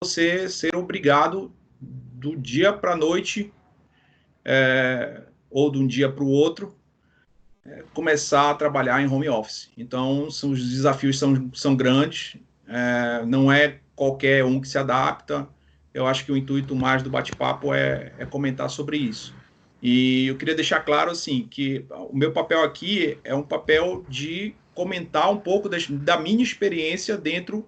você ser obrigado do dia para a noite, ou de um dia para o outro, começar a trabalhar em home office. Então, os desafios são grandes, não é qualquer um que se adapta. Eu acho que o intuito mais do bate-papo é comentar sobre isso. E eu queria deixar claro, assim, que o meu papel aqui é um papel de comentar um pouco da minha experiência dentro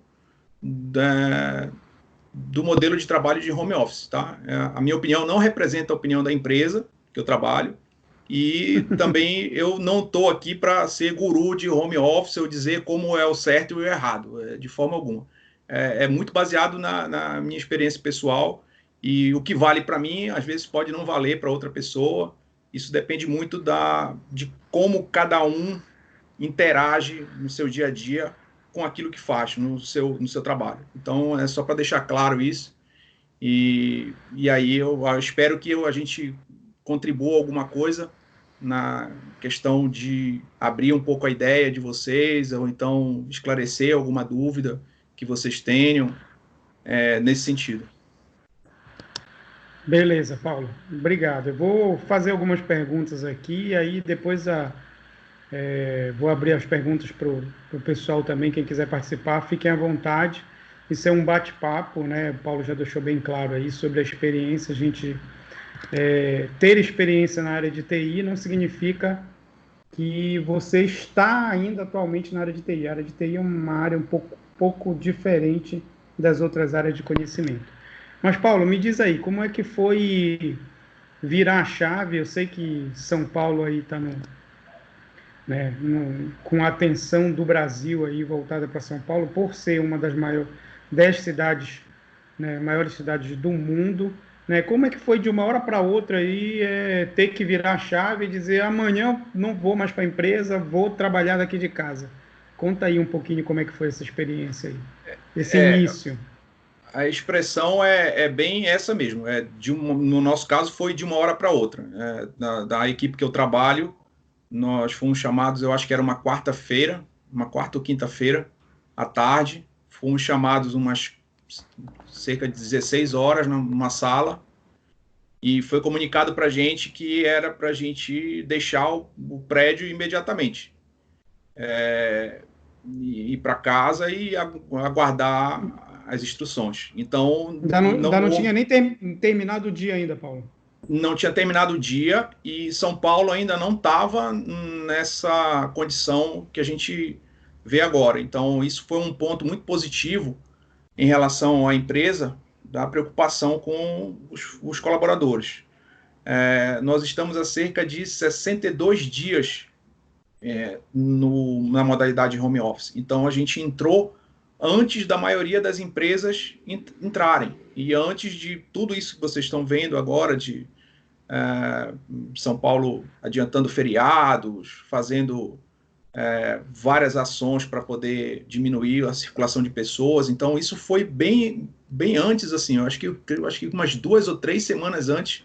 do modelo de trabalho de home office, tá? A minha opinião não representa a opinião da empresa que eu trabalho, e também eu não estou aqui para ser guru de home office ou dizer como é o certo e o errado, de forma alguma. É muito baseado na minha experiência pessoal, e o que vale para mim, às vezes pode não valer para outra pessoa. Isso depende muito de como cada um interage no seu dia a dia com aquilo que faz no seu trabalho. Então, é só para deixar claro isso. E aí eu espero que a gente contribua alguma coisa na questão de abrir um pouco a ideia de vocês, ou então esclarecer alguma dúvida que vocês tenham, nesse sentido. Beleza, Paulo. Obrigado. Eu vou fazer algumas perguntas aqui e aí depois vou abrir as perguntas para o pessoal também, quem quiser participar, fiquem à vontade. Isso é um bate-papo, né? O Paulo já deixou bem claro aí sobre a experiência. A gente ter experiência na área de TI não significa que você está ainda atualmente na área de TI. A área de TI é uma área um pouco diferente das outras áreas de conhecimento. Mas, Paulo, me diz aí, como é que foi virar a chave? Eu sei que São Paulo aí está com a atenção do Brasil aí voltada para São Paulo, por ser uma das maiores 10 cidades, né, maiores cidades do mundo, né? Como é que foi de uma hora para outra aí ter que virar a chave e dizer amanhã não vou mais para a empresa, vou trabalhar daqui de casa? Conta aí um pouquinho como é que foi essa experiência aí, esse É, início. a expressão é bem essa mesmo. No nosso caso, foi de uma hora para outra. Da equipe que eu trabalho, nós fomos chamados, eu acho que era uma quarta ou quinta-feira à tarde, fomos chamados umas cerca de 16 horas numa sala, e foi comunicado para a gente que era para a gente deixar o prédio imediatamente, ir para casa e aguardar as instruções. Então, Ainda não tinha nem terminado o dia ainda, Paulo. não tinha terminado o dia, e São Paulo ainda não estava nessa condição que a gente vê agora. Então, isso foi um ponto muito positivo em relação à empresa, da preocupação com os colaboradores. Nós estamos há cerca de 62 dias na modalidade home office. Então, a gente entrou antes da maioria das empresas entrarem, e antes de tudo isso que vocês estão vendo agora, de São Paulo adiantando feriados, fazendo várias ações para poder diminuir a circulação de pessoas. Então, isso foi bem antes, assim, eu acho que umas 2 ou 3 semanas antes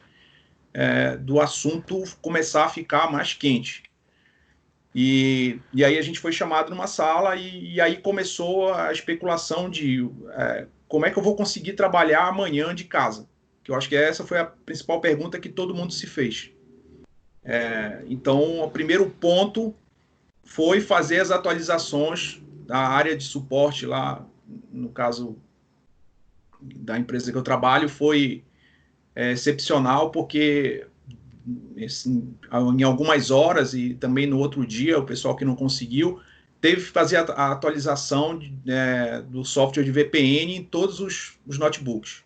do assunto começar a ficar mais quente. E aí a gente foi chamado numa sala, e aí começou a especulação de como é que eu vou conseguir trabalhar amanhã de casa, que eu acho que essa foi a principal pergunta que todo mundo se fez. Então, o primeiro ponto foi fazer as atualizações da área de suporte lá, no caso da empresa que eu trabalho, foi excepcional, porque assim, em algumas horas e também no outro dia, o pessoal que não conseguiu teve que fazer a atualização do software de VPN em todos os notebooks.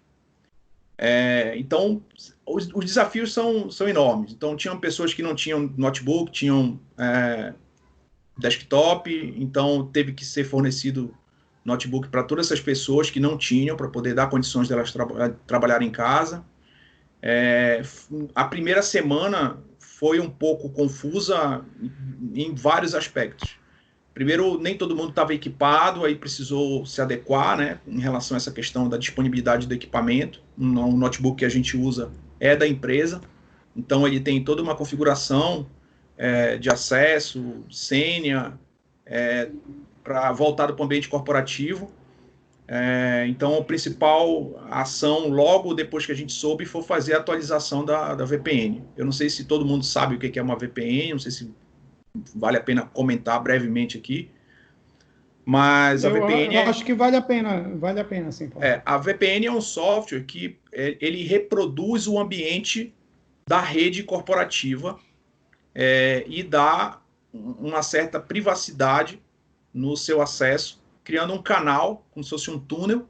Então, os desafios são enormes. Então, tinham pessoas que não tinham notebook, tinham desktop, então teve que ser fornecido notebook para todas essas pessoas que não tinham, para poder dar condições delas trabalharem em casa. A primeira semana foi um pouco confusa em vários aspectos. Primeiro, nem todo mundo estava equipado, aí precisou se adequar, né, em relação a essa questão da disponibilidade do equipamento. Um notebook que a gente usa é da empresa, então ele tem toda uma configuração de acesso, senha, voltado para o ambiente corporativo. Então, a principal ação, logo depois que a gente soube, foi fazer a atualização da VPN. Eu não sei se todo mundo sabe o que é uma VPN, não sei se vale a pena comentar brevemente aqui, mas a VPN eu acho que vale a pena, sim, Paulo. A VPN é um software que ele reproduz o ambiente da rede corporativa e dá uma certa privacidade no seu acesso, criando um canal, como se fosse um túnel,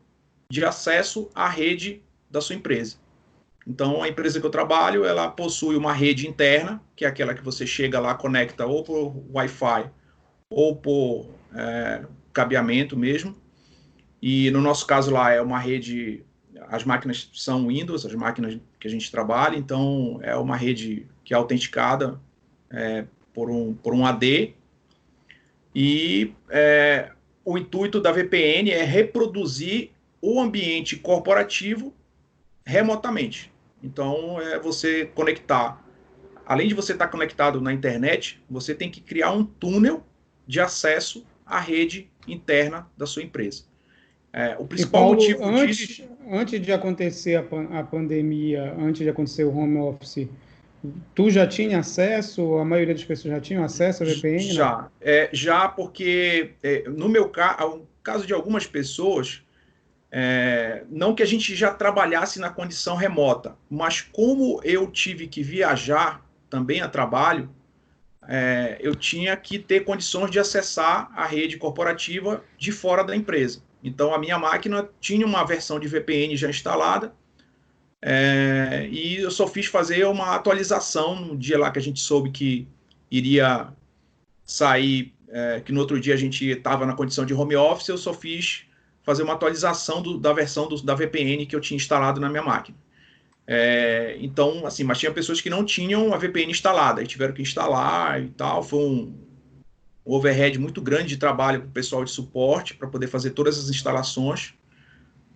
de acesso à rede da sua empresa. Então, a empresa que eu trabalho, ela possui uma rede interna, que é aquela que você chega lá, conecta ou por Wi-Fi ou por cabeamento mesmo. E no nosso caso lá é uma rede, as máquinas são Windows, as máquinas que a gente trabalha, então é uma rede que é autenticada por um AD. E o intuito da VPN é reproduzir o ambiente corporativo remotamente. Então, você conectar, além de você estar conectado na internet, você tem que criar um túnel de acesso à rede interna da sua empresa. O principal Paulo, motivo disso... Antes de acontecer a pandemia, antes de acontecer o home office, tu já tinha acesso, a maioria das pessoas já tinham acesso à VPN? Já, já porque no meu caso de algumas pessoas, não que a gente já trabalhasse na condição remota, mas como eu tive que viajar também a trabalho, eu tinha que ter condições de acessar a rede corporativa de fora da empresa. Então, a minha máquina tinha uma versão de VPN já instalada, e eu só fiz fazer uma atualização no dia lá que a gente soube que iria sair, que no outro dia a gente estava na condição de home office, eu só fiz fazer uma atualização da versão da VPN que eu tinha instalado na minha máquina. Então, assim, mas tinha pessoas que não tinham a VPN instalada e tiveram que instalar e tal. Foi um overhead muito grande de trabalho para o pessoal de suporte para poder fazer todas as instalações.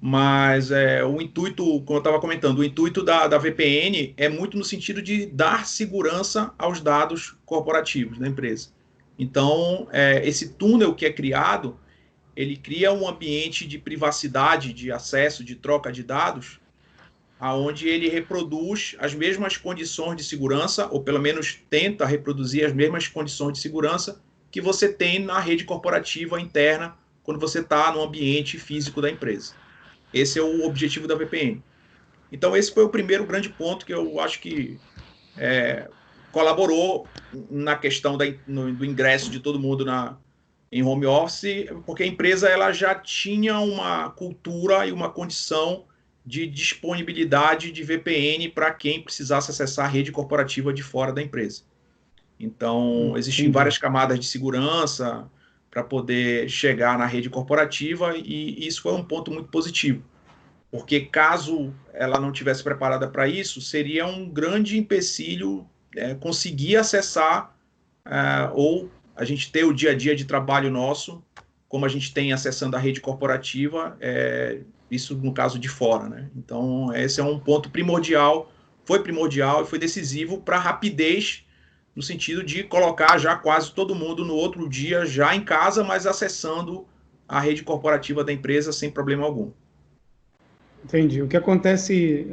Mas o intuito, como eu estava comentando, o intuito da VPN é muito no sentido de dar segurança aos dados corporativos da empresa. Então, esse túnel que é criado, ele cria um ambiente de privacidade, de acesso, de troca de dados, aonde ele reproduz as mesmas condições de segurança, ou pelo menos tenta reproduzir as mesmas condições de segurança que você tem na rede corporativa interna quando você está no ambiente físico da empresa. Esse é o objetivo da VPN. Então, esse foi o primeiro grande ponto que eu acho que colaborou na questão do ingresso de todo mundo em home office, porque a empresa ela já tinha uma cultura e uma condição de disponibilidade de VPN para quem precisasse acessar a rede corporativa de fora da empresa. Então, existiam várias camadas de segurança para poder chegar na rede corporativa, e isso foi um ponto muito positivo, porque caso ela não tivesse preparada para isso, seria um grande empecilho conseguir acessar ou a gente ter o dia a dia de trabalho nosso, como a gente tem acessando a rede corporativa, isso no caso de fora, né? Então, esse é um ponto primordial, foi primordial e foi decisivo para a rapidez, no sentido de colocar já quase todo mundo no outro dia, já em casa, mas acessando a rede corporativa da empresa sem problema algum. Entendi. O que acontece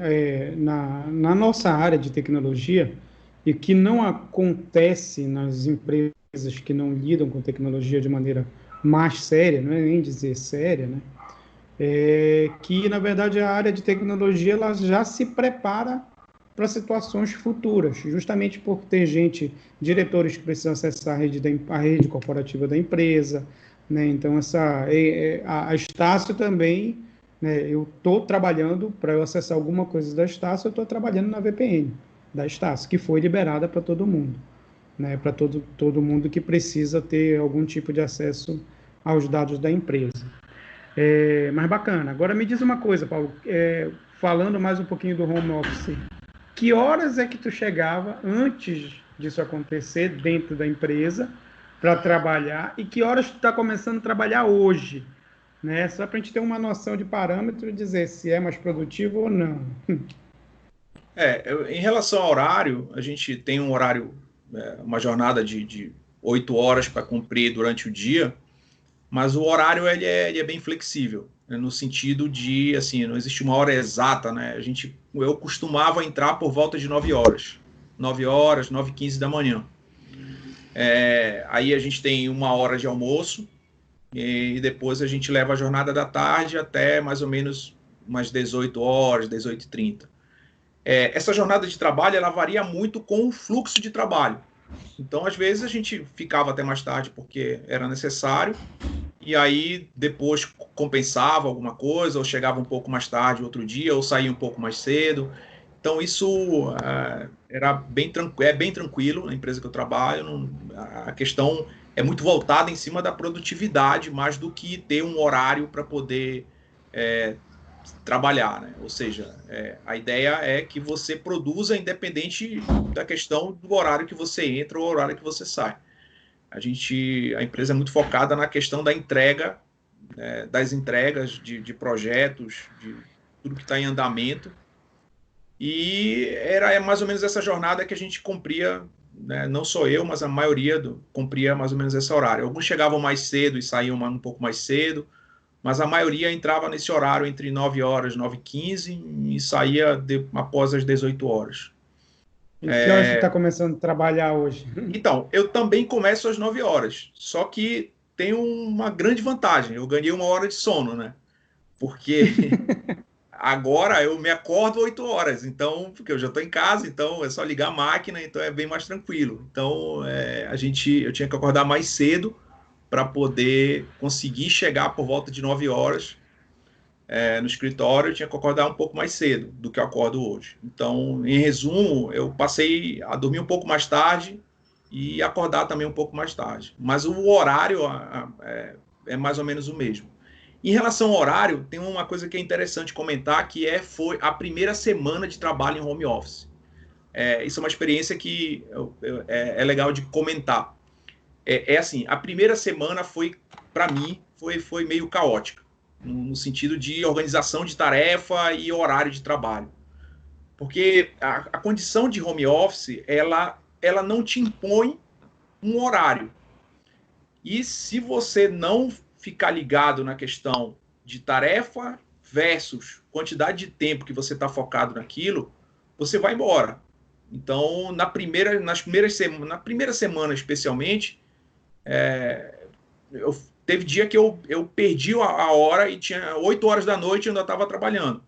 na nossa área de tecnologia, e que não acontece nas empresas que não lidam com tecnologia de maneira mais séria, não é nem dizer séria, né? Que, na verdade, a área de tecnologia ela já se prepara para situações futuras, justamente por ter diretores que precisam acessar a rede corporativa da empresa, né? Então, a Estácio também, né? Eu estou trabalhando, para eu acessar alguma coisa da Estácio, eu estou trabalhando na VPN da Estácio, que foi liberada para todo mundo, né? Para todo mundo que precisa ter algum tipo de acesso aos dados da empresa. Mas bacana. Agora me diz uma coisa, Paulo, falando mais um pouquinho do home office, que horas é que tu chegava antes disso acontecer dentro da empresa para trabalhar e que horas tu está começando a trabalhar hoje, né? Só para a gente ter uma noção de parâmetro e dizer se é mais produtivo ou não. Em relação ao horário, a gente tem um horário, uma jornada de 8 horas para cumprir durante o dia, mas o horário ele é bem flexível. né, no sentido de, assim, não existe uma hora exata, né? Eu costumava entrar por volta de 9 horas. 9 horas, 9h15 da manhã. Aí a gente tem 1 hora de almoço e depois a gente leva a jornada da tarde até mais ou menos umas 18 horas, 18h30. Essa jornada de trabalho, ela varia muito com o fluxo de trabalho. Então, às vezes, a gente ficava até mais tarde porque era necessário, e aí depois compensava alguma coisa, ou chegava um pouco mais tarde outro dia, ou saía um pouco mais cedo. Então, isso era bem tranquilo na empresa que eu trabalho. A questão é muito voltada em cima da produtividade, mais do que ter um horário para poder trabalhar, né? Ou seja, a ideia é que você produza independente da questão do horário que você entra ou horário que você sai. A empresa é muito focada na questão da entrega, das entregas de projetos, de tudo que está em andamento. E era mais ou menos essa jornada que a gente cumpria, né? Não só eu, mas a maioria cumpria mais ou menos esse horário. Alguns chegavam mais cedo e saíam um pouco mais cedo, mas a maioria entrava nesse horário entre 9 horas e 9h15 e saía após as 18 horas. E que horas você está começando a trabalhar hoje? Então, eu também começo às 9 horas, só que tem uma grande vantagem, eu ganhei 1 hora de sono, né? Porque agora eu me acordo 8 horas, então, porque eu já estou em casa, então é só ligar a máquina, então é bem mais tranquilo. Então, eu tinha que acordar mais cedo para poder conseguir chegar por volta de 9 horas no escritório. Eu tinha que acordar um pouco mais cedo do que eu acordo hoje. Então, em resumo, eu passei a dormir um pouco mais tarde e acordar também um pouco mais tarde. Mas o horário é mais ou menos o mesmo. Em relação ao horário, tem uma coisa que é interessante comentar, que foi a primeira semana de trabalho em home office. Isso é uma experiência que é legal de comentar. Assim, a primeira semana para mim, foi meio caótica, no sentido de organização de tarefa e horário de trabalho. Porque a condição de home office, ela não te impõe um horário. E se você não ficar ligado na questão de tarefa versus quantidade de tempo que você está focado naquilo, você vai embora. Então, na primeira semana especialmente, teve dia que eu perdi a hora e tinha 8 horas da noite e ainda estava trabalhando.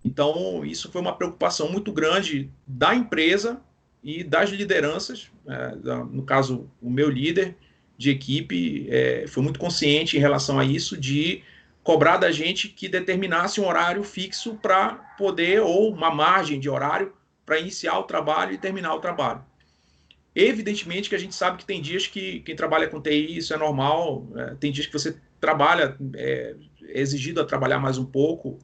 Então, isso foi uma preocupação muito grande da empresa e das lideranças. No caso, o meu líder de equipe foi muito consciente em relação a isso, de cobrar da gente que determinasse um horário fixo para poder, ou uma margem de horário, para iniciar o trabalho e terminar o trabalho. Evidentemente que a gente sabe que tem dias que quem trabalha com TI, isso é normal, tem dias que você trabalha, é exigido a trabalhar mais um pouco,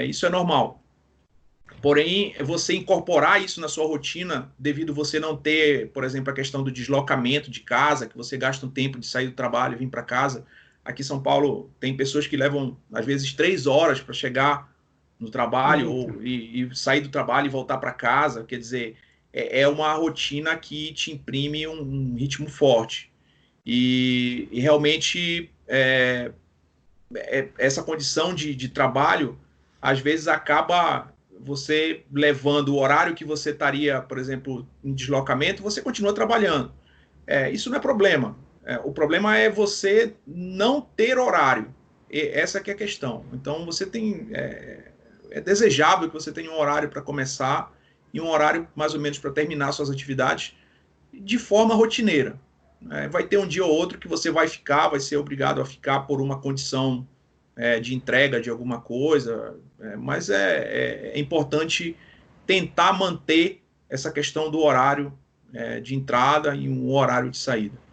isso é normal. Porém, você incorporar isso na sua rotina, devido você não ter, por exemplo, a questão do deslocamento de casa, que você gasta um tempo de sair do trabalho e vir para casa. Aqui em São Paulo tem pessoas que levam, às vezes, 3 horas para chegar no trabalho e sair do trabalho e voltar para casa. Quer dizer, é uma rotina que te imprime um ritmo forte. E realmente, essa condição de trabalho, às vezes, acaba você levando o horário que você estaria, por exemplo, em deslocamento, você continua trabalhando. Isso não é problema. O problema é você não ter horário. Essa que é a questão. Então, você tem... É desejável que você tenha um horário para começar e um horário mais ou menos para terminar suas atividades de forma rotineira. Vai ter um dia ou outro que você vai ser obrigado a ficar por uma condição de entrega de alguma coisa, mas é importante tentar manter essa questão do horário de entrada e um horário de saída.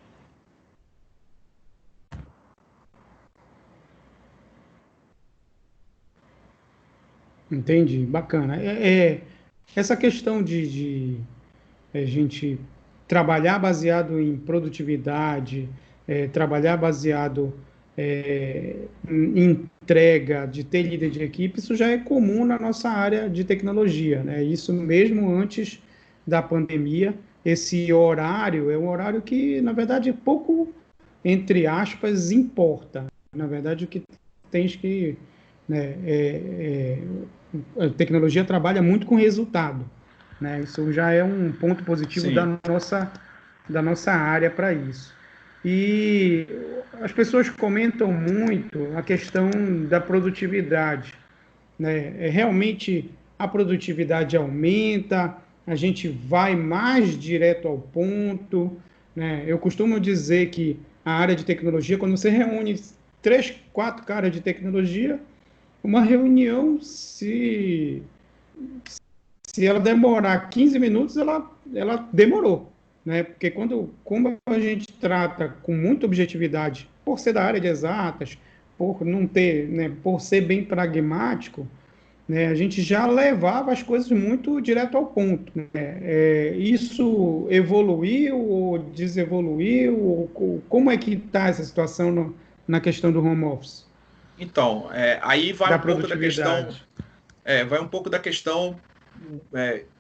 Entendi, bacana. Essa questão de a gente trabalhar baseado em produtividade, trabalhar baseado em entrega, de ter líder de equipe, isso já é comum na nossa área de tecnologia, né? Isso mesmo antes da pandemia, esse horário é um horário que, na verdade, pouco, entre aspas, importa. Na verdade, o que tens que, né, a tecnologia trabalha muito com resultado, né? Isso já é um ponto positivo Sim, da nossa área para isso. E as pessoas comentam muito a questão da produtividade, né? Realmente a produtividade aumenta, a gente vai mais direto ao ponto, né? Eu costumo dizer que a área de tecnologia, quando você reúne 3, 4 caras de tecnologia, uma reunião, se ela demorar 15 minutos, ela demorou, né? Porque como a gente trata com muita objetividade, por ser da área de exatas, por não ter, né, por ser bem pragmático, né, a gente já levava as coisas muito direto ao ponto, né? Isso evoluiu ou desevoluiu? Como é que está essa situação na questão do home office, então, aí vai da um pouco da questão, produtividade? vai um pouco da questão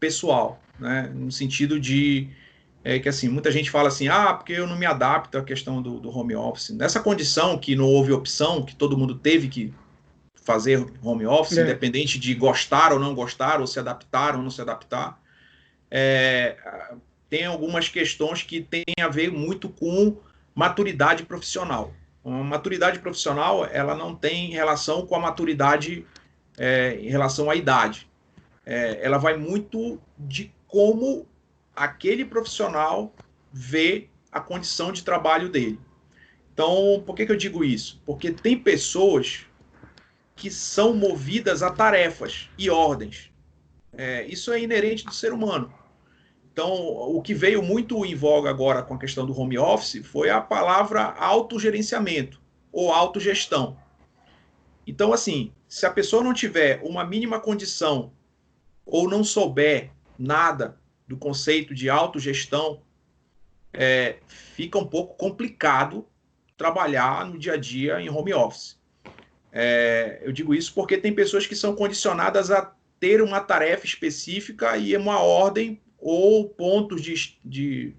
pessoal, né? No sentido de que assim, muita gente fala assim, porque eu não me adapto à questão do home office. Nessa condição que não houve opção, que todo mundo teve que fazer home office, É, independente de gostar ou não gostar, ou se adaptar ou não se adaptar, é, tem algumas questões que têm a ver muito com maturidade profissional. A maturidade profissional, ela não tem relação com a maturidade em relação à idade. Ela vai muito de como aquele profissional vê a condição de trabalho dele. Então, por que eu digo isso? Porque tem pessoas que são movidas a tarefas e ordens. Isso é inerente do ser humano. Então, o que veio muito em voga agora com a questão do home office foi a palavra autogerenciamento ou autogestão. Então, assim, se a pessoa não tiver uma mínima condição ou não souber nada do conceito de autogestão, fica um pouco complicado trabalhar no dia a dia em home office. Eu digo isso porque tem pessoas que são condicionadas a ter uma tarefa específica e uma ordem ou pontos de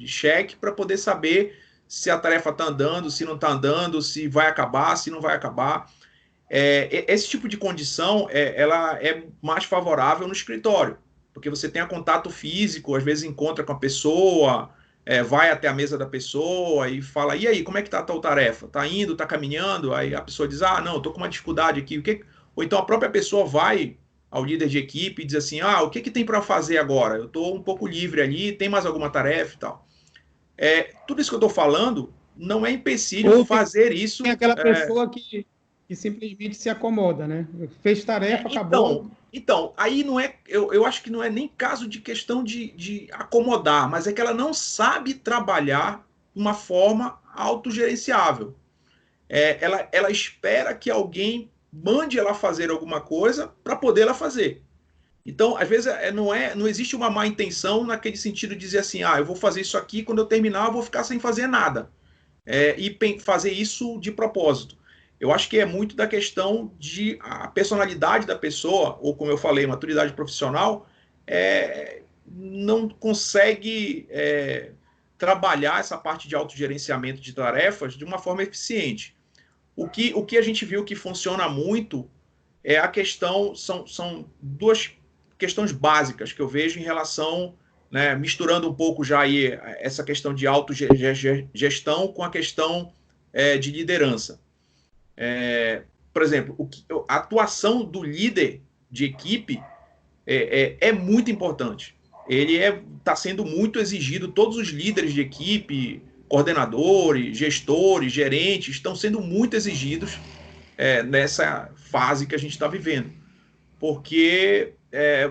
cheque para poder saber se a tarefa está andando, se não está andando, se vai acabar, se não vai acabar. Esse tipo de condição ela é mais favorável no escritório, porque você tem a contato físico, às vezes encontra com a pessoa, vai até a mesa da pessoa e fala, e aí, como é que está a tal tarefa? Está indo, está caminhando? Aí a pessoa diz, não, estou com uma dificuldade aqui. Ou então a própria pessoa vai ao líder de equipe e diz assim, o que tem para fazer agora? Eu estou um pouco livre ali, tem mais alguma tarefa e tal. Tudo isso que eu estou falando não é empecilho Ou fazer tem isso. aquela pessoa que simplesmente se acomoda, né? Fez tarefa, acabou. Então, aí não é. Eu acho que não é nem caso de questão de acomodar, mas é que ela não sabe trabalhar de uma forma autogerenciável. Ela espera que alguém mande ela fazer alguma coisa para poder ela fazer. Então, às vezes, não existe uma má intenção naquele sentido de dizer assim, eu vou fazer isso aqui, quando eu terminar, eu vou ficar sem fazer nada. E fazer isso de propósito. Eu acho que é muito da questão de a personalidade da pessoa, ou como eu falei, maturidade profissional, não consegue trabalhar essa parte de autogerenciamento de tarefas de uma forma eficiente. O que a gente viu que funciona muito é a questão, são duas questões básicas que eu vejo em relação, né, misturando um pouco já aí essa questão de autogestão com a questão de liderança. Por exemplo, a atuação do líder de equipe é muito importante. Ele está sendo muito exigido, todos os líderes de equipe, coordenadores, gestores, gerentes, estão sendo muito exigidos nessa fase que a gente está vivendo. Porque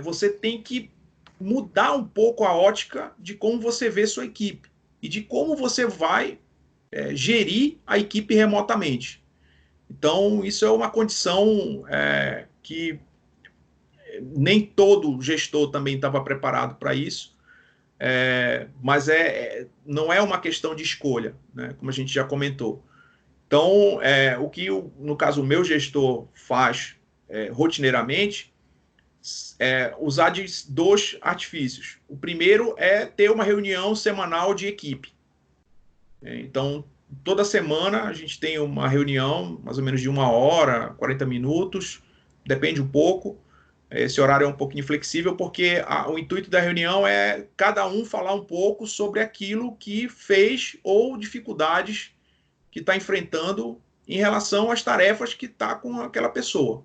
você tem que mudar um pouco a ótica de como você vê sua equipe e de como você vai gerir a equipe remotamente. Então, isso é uma condição que nem todo gestor também estava preparado para isso, mas não é uma questão de escolha, né, como a gente já comentou. Então, o que, no caso, o meu gestor faz rotineiramente usar de dois artifícios. O primeiro é ter uma reunião semanal de equipe. Então, toda semana a gente tem uma reunião, mais ou menos de 1 hora, 40 minutos, depende um pouco. Esse horário é um pouquinho flexível, porque o intuito da reunião é cada um falar um pouco sobre aquilo que fez ou dificuldades que está enfrentando em relação às tarefas que está com aquela pessoa.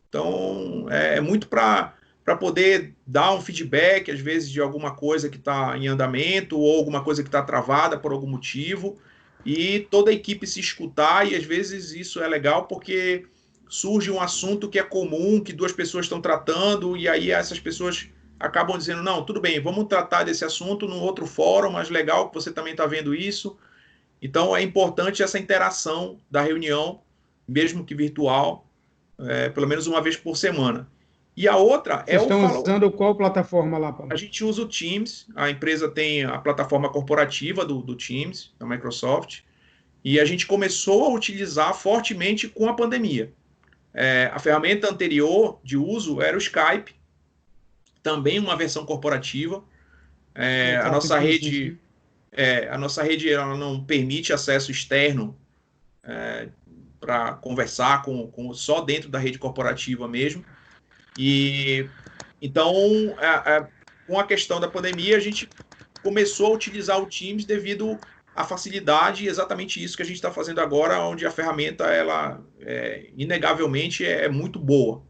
Então, é muito para poder dar um feedback, às vezes, de alguma coisa que está em andamento ou alguma coisa que está travada por algum motivo, e toda a equipe se escutar, e às vezes isso é legal porque surge um assunto que é comum, que duas pessoas estão tratando, e aí essas pessoas acabam dizendo, não, tudo bem, vamos tratar desse assunto num outro fórum, mas legal que você também está vendo isso. Então, é importante essa interação da reunião, mesmo que virtual, pelo menos uma vez por semana. E a outra é Vocês o estão follow. usando qual plataforma lá, Paulo? A gente usa o Teams, a empresa tem a plataforma corporativa do Teams, da Microsoft, e a gente começou a utilizar fortemente com a pandemia. A ferramenta anterior de uso era o Skype, também uma versão corporativa. A nossa Business, rede, né? a nossa rede ela não permite acesso externo para conversar só dentro da rede corporativa mesmo. E então, com a questão da pandemia, a gente começou a utilizar o Teams devido à facilidade, exatamente isso que a gente está fazendo agora, onde a ferramenta, ela inegavelmente é muito boa.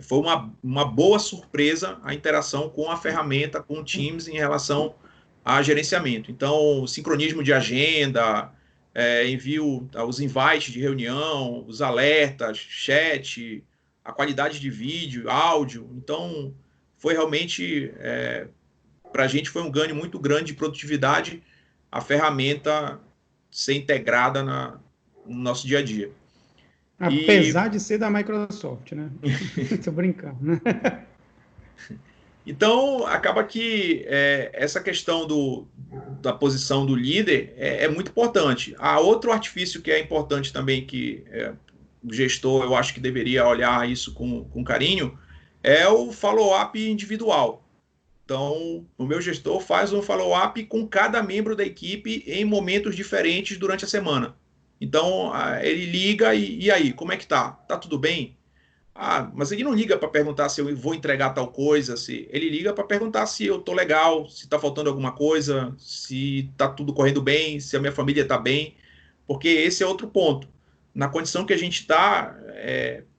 Foi uma boa surpresa a interação com a ferramenta, com o Teams em relação a gerenciamento. Então, sincronismo de agenda, envio, os invites de reunião, os alertas, chat, a qualidade de vídeo, áudio. Então, foi realmente, para a gente, foi um ganho muito grande de produtividade a ferramenta ser integrada no nosso dia a dia. E Apesar de ser da Microsoft, né? Estou brincando, né? então, acaba que essa questão da posição do líder é muito importante. Há outro artifício que é importante também, que o gestor, eu acho que deveria olhar isso com carinho, é o follow-up individual. Então, o meu gestor faz um follow-up com cada membro da equipe em momentos diferentes durante a semana. Então, ele liga e aí, como é que tá? Tá tudo bem? Mas ele não liga para perguntar se eu vou entregar tal coisa, se ele liga para perguntar se eu tô legal, se está faltando alguma coisa, se está tudo correndo bem, se a minha família está bem, porque esse é outro ponto. Na condição que a gente está,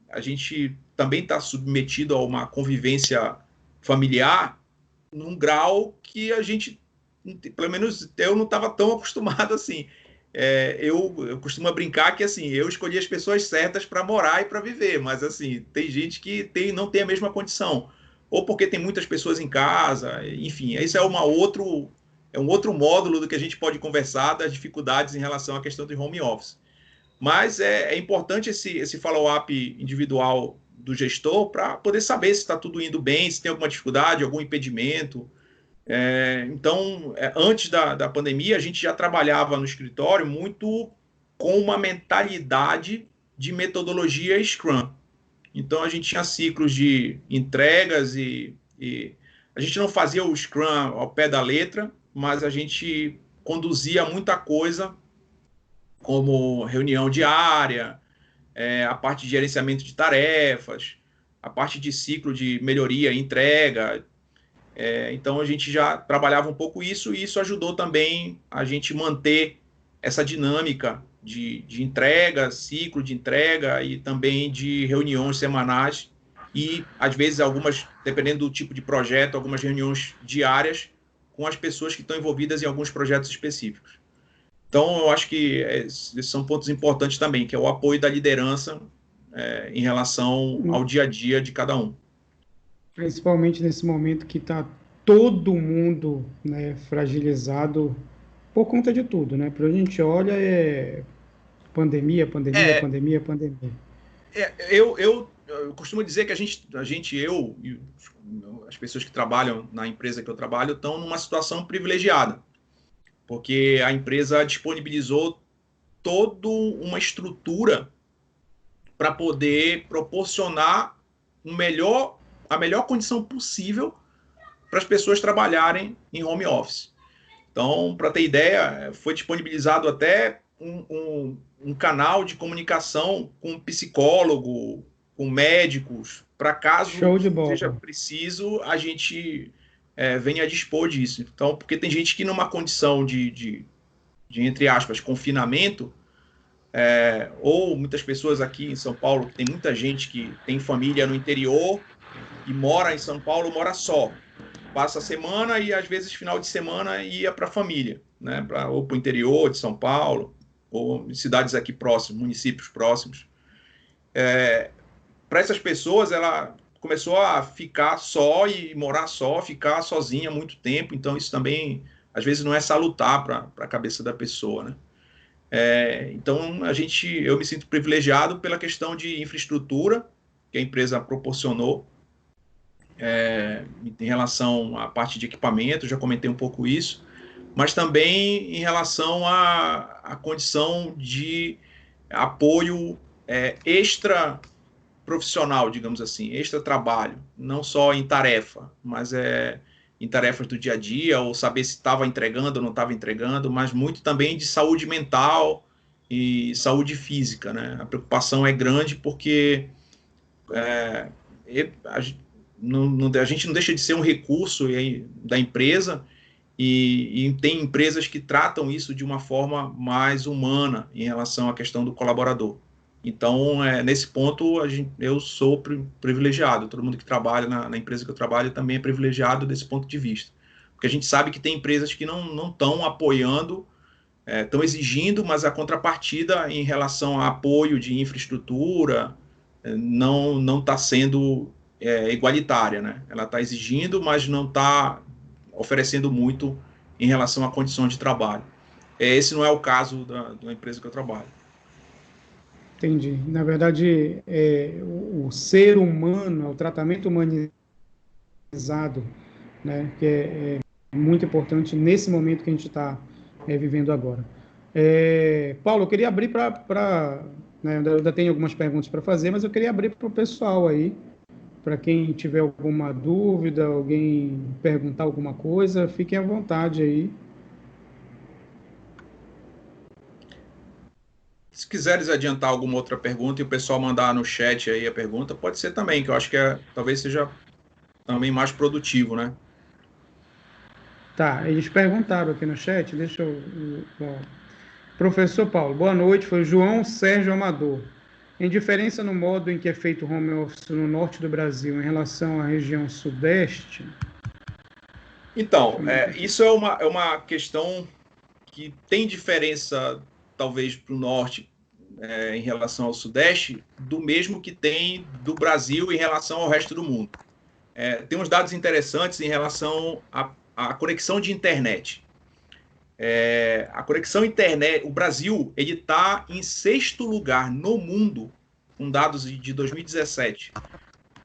a gente também está submetido a uma convivência familiar num grau que a gente, pelo menos eu não estava tão acostumado assim. Eu costumo brincar que assim, eu escolhi as pessoas certas para morar e para viver, mas assim, tem gente que não tem a mesma condição, ou porque tem muitas pessoas em casa, enfim, esse é um outro módulo do que a gente pode conversar das dificuldades em relação à questão do home office. Mas é importante esse follow-up individual do gestor para poder saber se está tudo indo bem, se tem alguma dificuldade, algum impedimento. Então, antes da pandemia, a gente já trabalhava no escritório muito com uma mentalidade de metodologia Scrum. Então, a gente tinha ciclos de entregas e a gente não fazia o Scrum ao pé da letra, mas a gente conduzia muita coisa, como reunião diária, a parte de gerenciamento de tarefas, a parte de ciclo de melhoria e entrega. Então, a gente já trabalhava um pouco isso, e isso ajudou também a gente manter essa dinâmica de entrega, ciclo de entrega e também de reuniões semanais e, às vezes, algumas, dependendo do tipo de projeto, algumas reuniões diárias com as pessoas que estão envolvidas em alguns projetos específicos. Então, eu acho que esses são pontos importantes também, que é o apoio da liderança em relação ao dia a dia de cada um. Principalmente nesse momento que está todo mundo, né, fragilizado por conta de tudo, né? Para a gente olha pandemia, pandemia, É, pandemia, pandemia. eu costumo dizer que eu e as pessoas que trabalham na empresa que eu trabalho estão numa situação privilegiada, porque a empresa disponibilizou toda uma estrutura para poder proporcionar a melhor condição possível para as pessoas trabalharem em home office. Então, para ter ideia, foi disponibilizado até um canal de comunicação com psicólogo, com médicos, para caso seja preciso, a gente venha a dispor disso. Então, porque tem gente que numa condição de entre aspas, confinamento, ou muitas pessoas aqui em São Paulo, que tem muita gente que tem família no interior e mora em São Paulo, mora só. Passa a semana e, às vezes, final de semana ia para a família, né? Ou para o interior de São Paulo, ou em cidades aqui próximas, municípios próximos. Para essas pessoas, ela começou a ficar só e morar só, ficar sozinha há muito tempo. Então, isso também, às vezes, não é salutar para a cabeça da pessoa, né? Então, eu me sinto privilegiado pela questão de infraestrutura que a empresa proporcionou, em relação à parte de equipamento, já comentei um pouco isso, mas também em relação à condição de apoio extra profissional, digamos assim, extra trabalho, não só em tarefa, mas em tarefas do dia a dia, ou saber se estava entregando ou não estava entregando, mas muito também de saúde mental e saúde física, né? A preocupação é grande porque a gente não deixa de ser um recurso da empresa e tem empresas que tratam isso de uma forma mais humana em relação à questão do colaborador. Então, nesse ponto, eu sou privilegiado. Todo mundo que trabalha na empresa que eu trabalho também é privilegiado desse ponto de vista. Porque a gente sabe que tem empresas que não estão apoiando, estão exigindo, mas a contrapartida em relação a apoio de infraestrutura não está sendo igualitária, né? Ela está exigindo, mas não está oferecendo muito em relação à condição de trabalho. Esse não é o caso da empresa que eu trabalho. Entendi. Na verdade, o ser humano, o tratamento humanizado, né, que é muito importante nesse momento que a gente está vivendo agora. Paulo, eu queria abrir né, eu ainda tenho algumas perguntas para fazer, mas eu queria abrir para o pessoal aí, para quem tiver alguma dúvida, alguém perguntar alguma coisa, fiquem à vontade aí. Se quiseres adiantar alguma outra pergunta e o pessoal mandar no chat aí a pergunta, pode ser também, que eu acho que talvez seja também mais produtivo, né? Tá, eles perguntaram aqui no chat, deixa eu... Bom. Professor Paulo, boa noite, foi o João Sérgio Amador. Em diferença no modo em que é feito o home office no norte do Brasil em relação à região sudeste? Então, isso é uma questão que tem diferença, talvez, para o norte em relação ao sudeste, do mesmo que tem do Brasil em relação ao resto do mundo. Tem uns dados interessantes em relação à conexão de internet. A conexão internet, o Brasil, ele está em 6º lugar no mundo, com dados de 2017.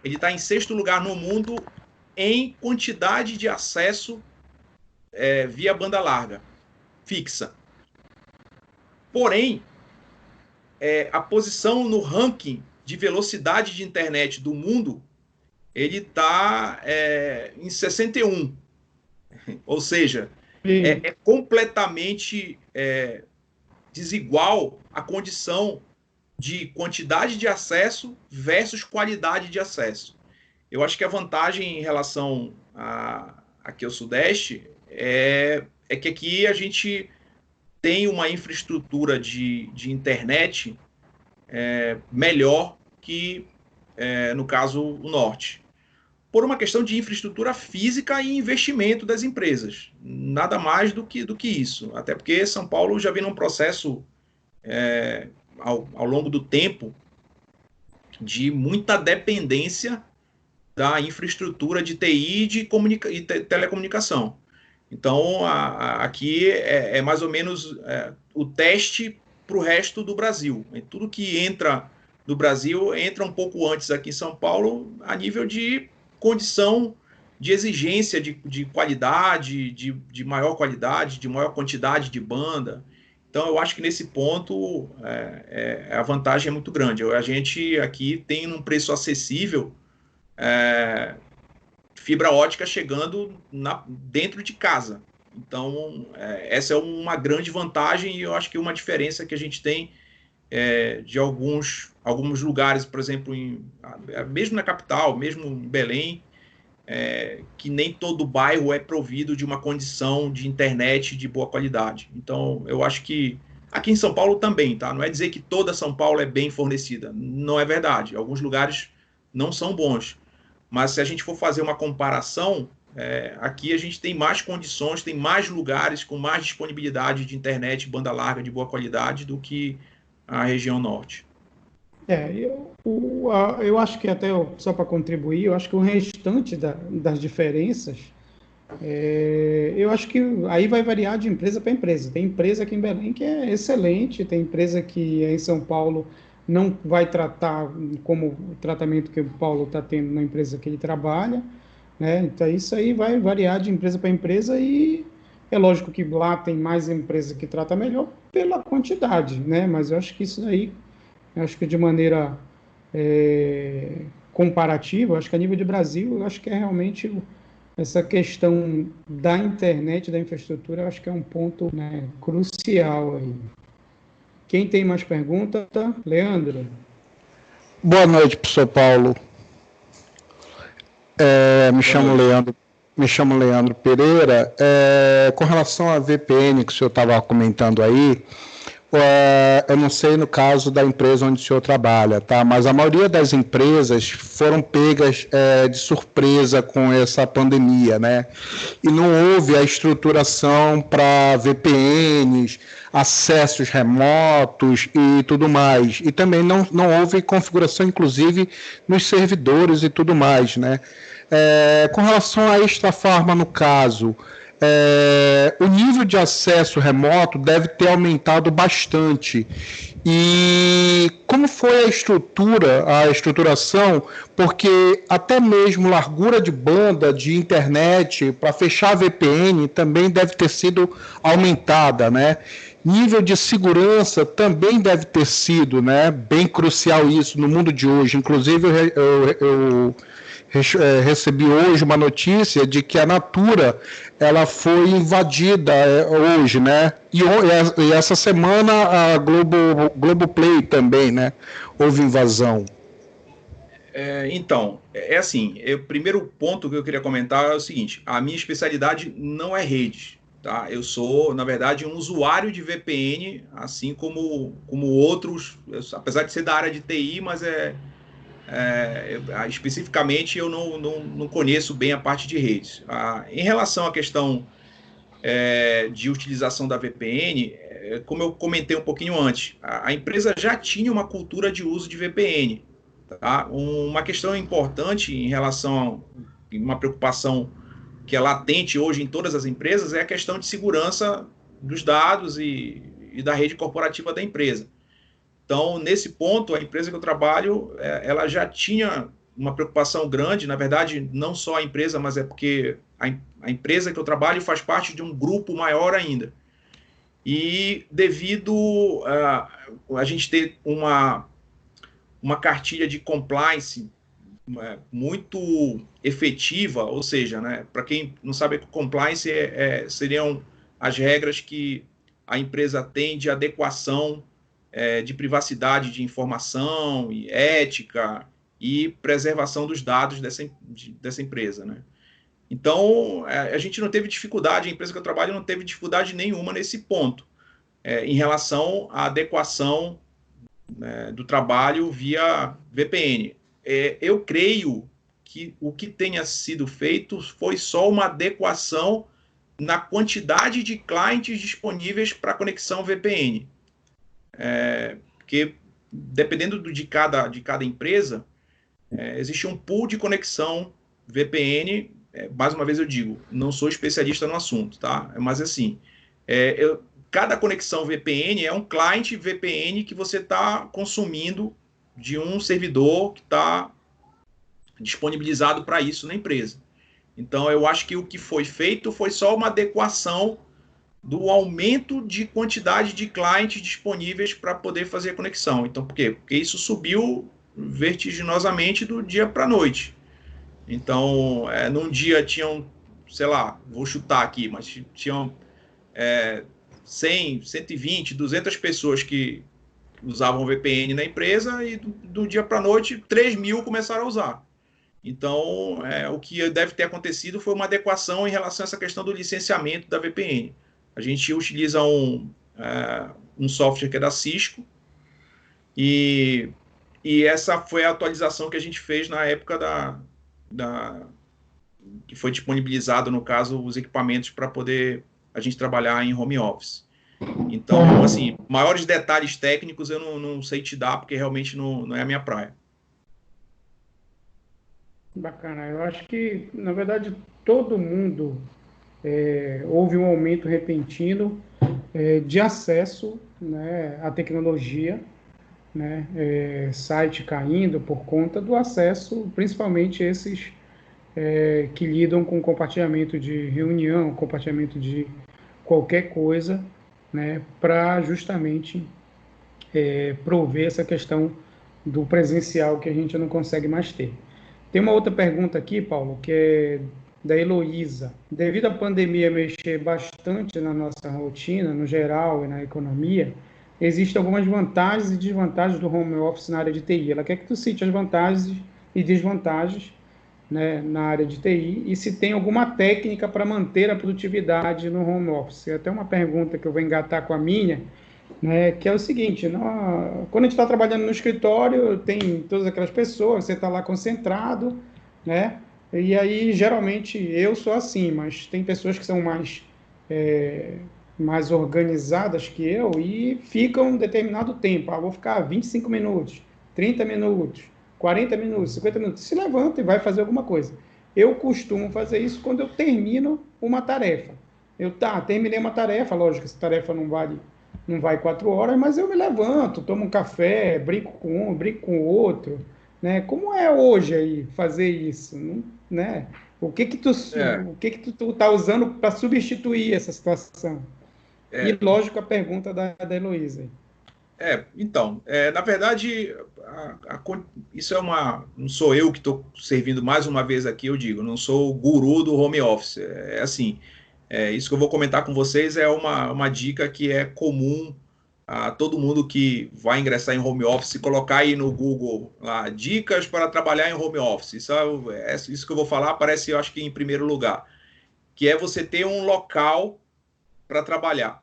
Ele está em 6º lugar no mundo em quantidade de acesso via banda larga, fixa. Porém, a posição no ranking de velocidade de internet do mundo, ele está em 61. Ou seja, é completamente desigual a condição de quantidade de acesso versus qualidade de acesso. Eu acho que a vantagem em relação aqui ao Sudeste é que aqui a gente tem uma infraestrutura de internet melhor que, no caso, o Norte. Por uma questão de infraestrutura física e investimento das empresas. Nada mais do que isso. Até porque São Paulo já vem num processo, ao longo do tempo, de muita dependência da infraestrutura de TI e telecomunicação. Então, aqui é mais ou menos o teste para o resto do Brasil. Tudo que entra do Brasil entra um pouco antes aqui em São Paulo, a nível de condição de exigência de qualidade, de maior qualidade, de maior quantidade de banda. Então, eu acho que nesse ponto a vantagem é muito grande. A gente aqui tem um preço acessível, fibra ótica chegando dentro de casa. Então, essa é uma grande vantagem e eu acho que uma diferença que a gente tem de alguns lugares, por exemplo, mesmo na capital, mesmo em Belém, que nem todo bairro é provido de uma condição de internet de boa qualidade. Então, eu acho que aqui em São Paulo também, tá? Não é dizer que toda São Paulo é bem fornecida. Não é verdade. Alguns lugares não são bons. Mas se a gente for fazer uma comparação, aqui a gente tem mais condições, tem mais lugares com mais disponibilidade de internet, banda larga de boa qualidade do que a região norte. Eu acho que até, só para contribuir, eu acho que o restante das diferenças, eu acho que aí vai variar de empresa para empresa. Tem empresa aqui em Belém que é excelente, tem empresa que em São Paulo não vai tratar como o tratamento que o Paulo está tendo na empresa que ele trabalha, né? Então isso aí vai variar de empresa para empresa e é lógico que lá tem mais empresa que trata melhor pela quantidade, né? Mas eu acho que isso aí, eu acho que de maneira comparativa, acho que a nível de Brasil, eu acho que é realmente essa questão da internet, da infraestrutura, eu acho que é um ponto, né, crucial aí. Quem tem mais pergunta? Leandro? Boa noite, professor Paulo. Me chamo Leandro Pereira. Com relação à VPN que o senhor estava comentando aí, eu não sei no caso da empresa onde o senhor trabalha, tá? Mas a maioria das empresas foram pegas de surpresa com essa pandemia, né? E não houve a estruturação para VPNs, acessos remotos e tudo mais. E também não houve configuração, inclusive, nos servidores e tudo mais, né? Com relação a esta forma, no caso, o nível de acesso remoto deve ter aumentado bastante. E como foi a estruturação, porque até mesmo largura de banda de internet para fechar a VPN também deve ter sido aumentada, né? Nível de segurança também deve ter sido, né, bem crucial isso no mundo de hoje. Inclusive, eu recebi hoje uma notícia de que a Natura ela foi invadida hoje, né? E essa semana a Globoplay também, né? Houve invasão. Então, assim, o primeiro ponto que eu queria comentar é o seguinte: a minha especialidade não é redes, tá? Eu sou, na verdade, um usuário de VPN, assim como outros, apesar de ser da área de TI, mas especificamente eu não conheço bem a parte de redes. Em relação à questão de utilização da VPN, como eu comentei um pouquinho antes, a empresa já tinha uma cultura de uso de VPN. Tá? Uma questão importante em relação a uma preocupação que é latente hoje em todas as empresas é a questão de segurança dos dados e da rede corporativa da empresa. Então, nesse ponto, a empresa que eu trabalho, ela já tinha uma preocupação grande, na verdade, não só a empresa, mas é porque a empresa que eu trabalho faz parte de um grupo maior ainda. E devido a gente ter uma cartilha de compliance muito efetiva, ou seja, né, para quem não sabe, compliance seriam as regras que a empresa tem de adequação de privacidade de informação, e ética e preservação dos dados dessa empresa, né? Então, a gente não teve dificuldade, a empresa que eu trabalho não teve dificuldade nenhuma nesse ponto, em relação à adequação do trabalho via VPN. Eu creio que o que tenha sido feito foi só uma adequação na quantidade de clientes disponíveis para conexão VPN. Porque, dependendo de cada empresa, existe um pool de conexão VPN. Mais uma vez eu digo, não sou especialista no assunto, tá? Mas assim, cada conexão VPN é um cliente VPN que você está consumindo de um servidor que está disponibilizado para isso na empresa. Então, eu acho que o que foi feito foi só uma adequação do aumento de quantidade de clientes disponíveis para poder fazer a conexão. Então, por quê? Porque isso subiu vertiginosamente do dia para a noite. Então, num dia tinham sei lá, vou chutar aqui, mas tinham 100, 120, 200 pessoas que usavam VPN na empresa e do dia para a noite 3.000 começaram a usar. Então, o que deve ter acontecido foi uma adequação em relação a essa questão do licenciamento da VPN. A gente utiliza um software que é da Cisco e essa foi a atualização que a gente fez na época que foi disponibilizado, no caso, os equipamentos para poder a gente trabalhar em home office. Então, assim, maiores detalhes técnicos eu não sei te dar, porque realmente não é a minha praia. Bacana. Eu acho que, na verdade, todo mundo houve um aumento repentino de acesso, né, à tecnologia, né, site caindo por conta do acesso, principalmente esses que lidam com compartilhamento de reunião, compartilhamento de qualquer coisa, né, para justamente prover essa questão do presencial que a gente não consegue mais ter. Tem uma outra pergunta aqui, Paulo, que é da Heloísa. Devido à pandemia mexer bastante na nossa rotina, no geral e na economia, existem algumas vantagens e desvantagens do home office na área de TI. Ela quer que tu cite as vantagens e desvantagens, né, na área de TI e se tem alguma técnica para manter a produtividade no home office. É até uma pergunta que eu vou engatar com a minha, né, que é o seguinte, quando a gente está trabalhando no escritório, tem todas aquelas pessoas, você está lá concentrado, né, e aí geralmente eu sou assim, mas tem pessoas que são mais organizadas que eu e ficam um determinado tempo, vou ficar 25 minutos, 30 minutos, 40 minutos, 50 minutos, se levanta e vai fazer alguma coisa. Eu costumo fazer isso quando eu termino uma tarefa. Terminei uma tarefa, lógico, essa tarefa não vai 4 horas, mas eu me levanto, tomo um café, brinco com um, brinco com o outro, né? Como é hoje aí fazer isso, né? O que que tu tá usando para substituir essa situação? E lógico a pergunta da Heloísa. Então, na verdade, isso não sou eu que estou servindo mais uma vez aqui, eu digo, não sou o guru do home office. Assim, isso que eu vou comentar com vocês é uma dica que é comum a todo mundo que vai ingressar em home office, colocar aí no Google lá, dicas para trabalhar em home office. Isso que eu vou falar aparece, eu acho que em primeiro lugar, que é você ter um local para trabalhar.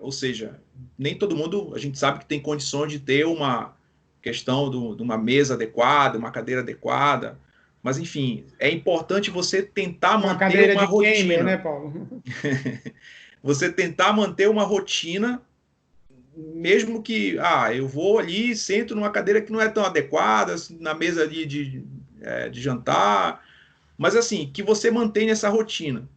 Ou seja, nem todo mundo, a gente sabe que tem condições de ter uma questão de uma mesa adequada, uma cadeira adequada, mas enfim, é importante você tentar manter uma rotina. Gamer, né, Paulo? Você tentar manter uma rotina, mesmo que eu vou ali, sento numa cadeira que não é tão adequada, na mesa ali de jantar, mas assim, que você mantenha essa rotina,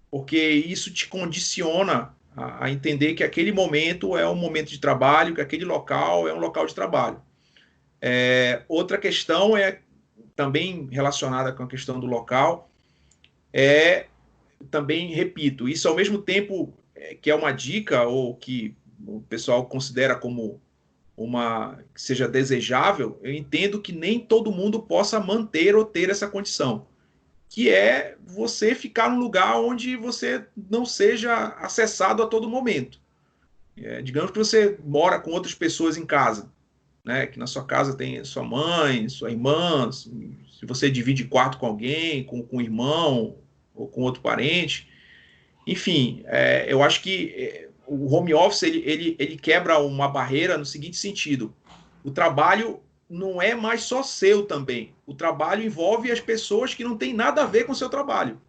porque isso te condiciona a entender que aquele momento é um momento de trabalho, que aquele local é um local de trabalho. Outra questão também relacionada com a questão do local, também, repito, isso ao mesmo tempo que é uma dica, ou que o pessoal considera como que seja desejável, eu entendo que nem todo mundo possa manter ou ter essa condição, que é você ficar num lugar onde você não seja acessado a todo momento. Digamos que você mora com outras pessoas em casa, né? Que na sua casa tem sua mãe, sua irmã, se você divide quarto com alguém, com um irmão ou com outro parente. Enfim, eu acho que o home office ele quebra uma barreira no seguinte sentido: o trabalho não é mais só seu também. O trabalho envolve as pessoas que não têm nada a ver com o seu trabalho.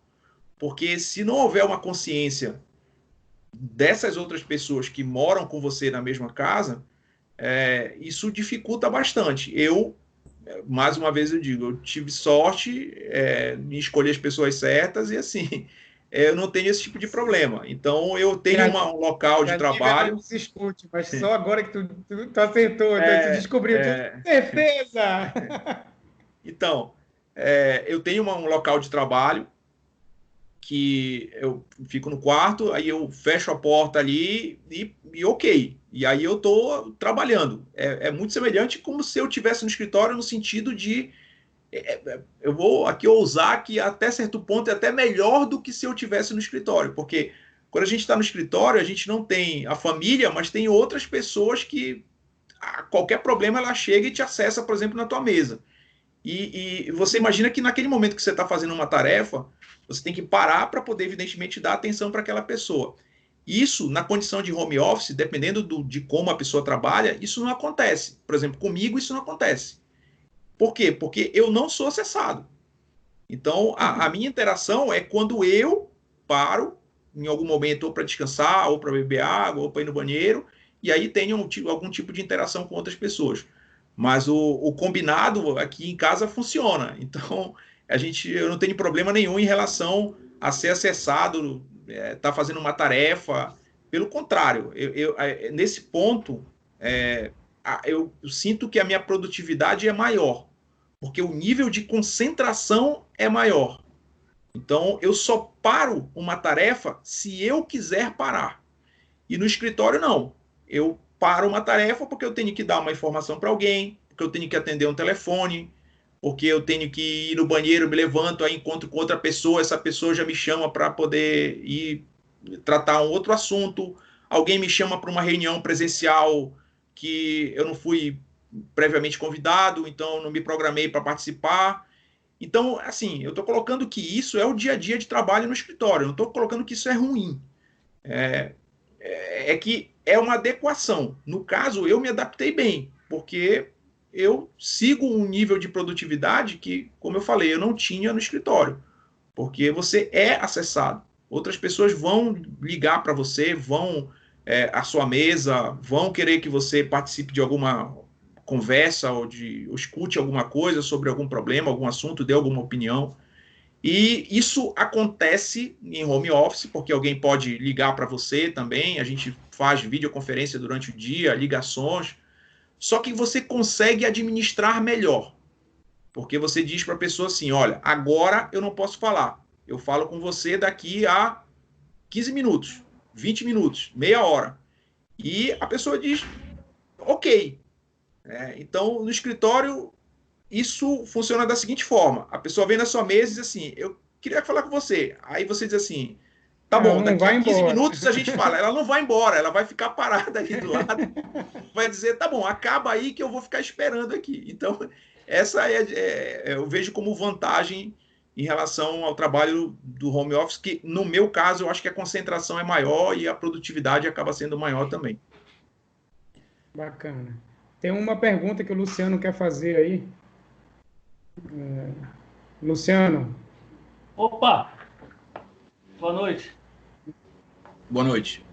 Porque se não houver uma consciência dessas outras pessoas que moram com você na mesma casa, isso dificulta bastante. Mais uma vez eu digo, eu tive sorte em escolher as pessoas certas e assim, eu não tenho esse tipo de problema. Então, eu tenho um local de trabalho... Não se escute, mas só agora que tu acertou, tu descobriu. Defesa! Então, eu tenho um local de trabalho que eu fico no quarto, aí eu fecho a porta ali e ok. E aí eu estou trabalhando. É muito semelhante como se eu estivesse no escritório, no sentido de eu vou aqui ousar que até certo ponto é até melhor do que se eu tivesse no escritório, porque quando a gente está no escritório, a gente não tem a família, mas tem outras pessoas que a qualquer problema ela chega e te acessa, por exemplo, na tua mesa. E você imagina que naquele momento que você está fazendo uma tarefa, você tem que parar para poder, evidentemente, dar atenção para aquela pessoa. Isso, na condição de home office, dependendo de como a pessoa trabalha, isso não acontece. Por exemplo, comigo isso não acontece. Por quê? Porque eu não sou acessado. Então, a minha interação é quando eu paro, em algum momento, ou para descansar, ou para beber água, ou para ir no banheiro, e aí tenho algum tipo de interação com outras pessoas. Mas o combinado aqui em casa funciona. Então, eu não tenho problema nenhum em relação a ser acessado, tá fazendo uma tarefa. Pelo contrário, nesse ponto, eu sinto que a minha produtividade é maior, porque o nível de concentração é maior. Então, eu só paro uma tarefa se eu quiser parar. E no escritório, não. Eu paro uma tarefa porque eu tenho que dar uma informação para alguém, porque eu tenho que atender um telefone, porque eu tenho que ir no banheiro, me levanto, aí encontro com outra pessoa, essa pessoa já me chama para poder ir tratar um outro assunto, alguém me chama para uma reunião presencial que eu não fui previamente convidado, então não me programei para participar. Então, assim, eu estou colocando que isso é o dia a dia de trabalho no escritório, eu não estou colocando que isso é ruim. É que é uma adequação. No caso, eu me adaptei bem, porque eu sigo um nível de produtividade que, como eu falei, eu não tinha no escritório, porque você é acessado. Outras pessoas vão ligar para você, vão à sua mesa, vão querer que você participe de alguma conversa ou escute alguma coisa sobre algum problema, algum assunto, dê alguma opinião. E isso acontece em home office, porque alguém pode ligar para você também, a gente faz videoconferência durante o dia, ligações, só que você consegue administrar melhor, porque você diz para a pessoa assim, olha, agora eu não posso falar, eu falo com você daqui a 15 minutos, 20 minutos, meia hora. E a pessoa diz, ok. Então, no escritório, isso funciona da seguinte forma: a pessoa vem na sua mesa e diz assim, eu queria falar com você. Aí você diz assim, tá Ela bom, não daqui vai a 15 embora. minutos a gente fala. Ela não vai embora, ela vai ficar parada ali do lado, vai dizer, tá bom, acaba aí que eu vou ficar esperando aqui. Então, essa eu vejo como vantagem em relação ao trabalho do home office, que no meu caso eu acho que a concentração é maior e a produtividade acaba sendo maior também. Bacana. Tem uma pergunta que o Luciano quer fazer aí. Luciano, Opa, boa noite. Boa noite.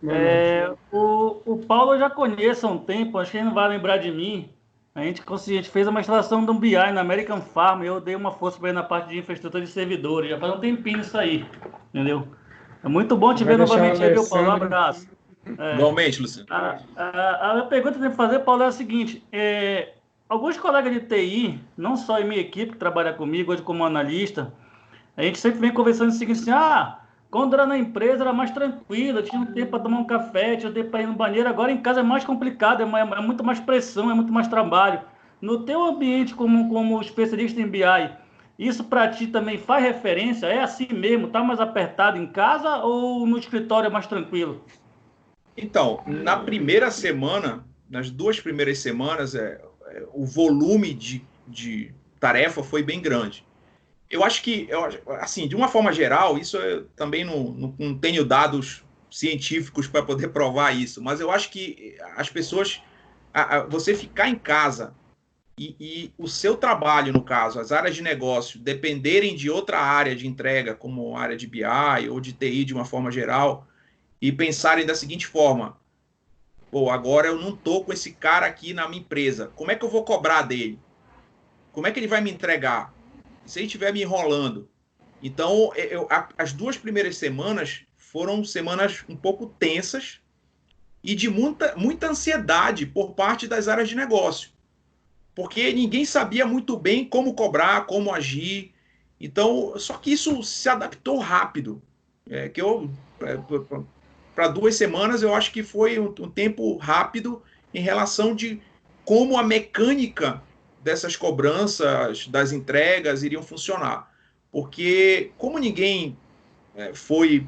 boa noite. O Paulo eu já conheço há um tempo, acho que ele não vai lembrar de mim. A gente fez uma instalação de um BI na American Farm e eu dei uma força para ele na parte de infraestrutura de servidores. Já faz um tempinho isso aí, entendeu? É muito bom te Vai ver deixar o novamente aí, viu, Paulo? Um Alessandro. abraço. Igualmente, Luciano. A minha pergunta que eu tenho que fazer, Paulo, é a seguinte: alguns colegas de TI, não só em minha equipe que trabalha comigo, hoje como analista, a gente sempre vem conversando o seguinte assim, quando era na empresa era mais tranquilo, tinha um tempo para tomar um café, tinha um tempo para ir no banheiro, agora em casa é mais complicado, é muito mais pressão, é muito mais trabalho. No teu ambiente como especialista em BI, isso para ti também faz referência? É assim mesmo? Tá mais apertado em casa ou no escritório é mais tranquilo? Então, na primeira semana, nas 2 primeiras semanas, o volume de tarefa foi bem grande. Eu acho que, assim, de uma forma geral, isso eu também não tenho dados científicos para poder provar isso, mas eu acho que as pessoas, você ficar em casa e o seu trabalho, no caso, as áreas de negócio, dependerem de outra área de entrega, como a área de BI ou de TI de uma forma geral, e pensarem da seguinte forma: pô, agora eu não tô com esse cara aqui na minha empresa, como é que eu vou cobrar dele? Como é que ele vai me entregar? Se ele estiver me enrolando? Então, as 2 primeiras semanas foram semanas um pouco tensas e de muita ansiedade por parte das áreas de negócio, porque ninguém sabia muito bem como cobrar, como agir. Então, só que isso se adaptou rápido. Para 2 semanas, eu acho que foi um tempo rápido em relação de como a mecânica dessas cobranças, das entregas iriam funcionar. Porque, como ninguém foi,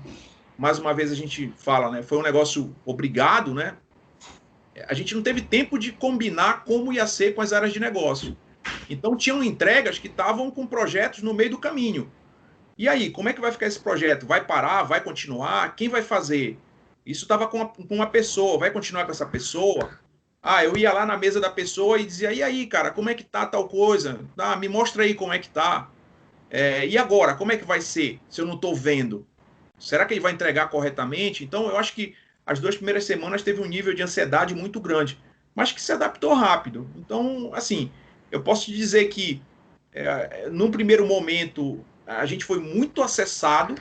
mais uma vez a gente fala, né, foi um negócio obrigado, né, a gente não teve tempo de combinar como ia ser com as áreas de negócio. Então, tinham entregas que estavam com projetos no meio do caminho. E aí, como é que vai ficar esse projeto? Vai parar? Vai continuar? Quem vai fazer? Isso estava com uma pessoa, vai continuar com essa pessoa? Ah, eu ia lá na mesa da pessoa e dizia, e aí, cara, como é que tá tal coisa? Ah, me mostra aí como é que tá. E agora, como é que vai ser, se eu não estou vendo? Será que ele vai entregar corretamente? Então, eu acho que as 2 primeiras semanas teve um nível de ansiedade muito grande, mas que se adaptou rápido. Então, assim, eu posso te dizer que, num primeiro momento, a gente foi muito acessado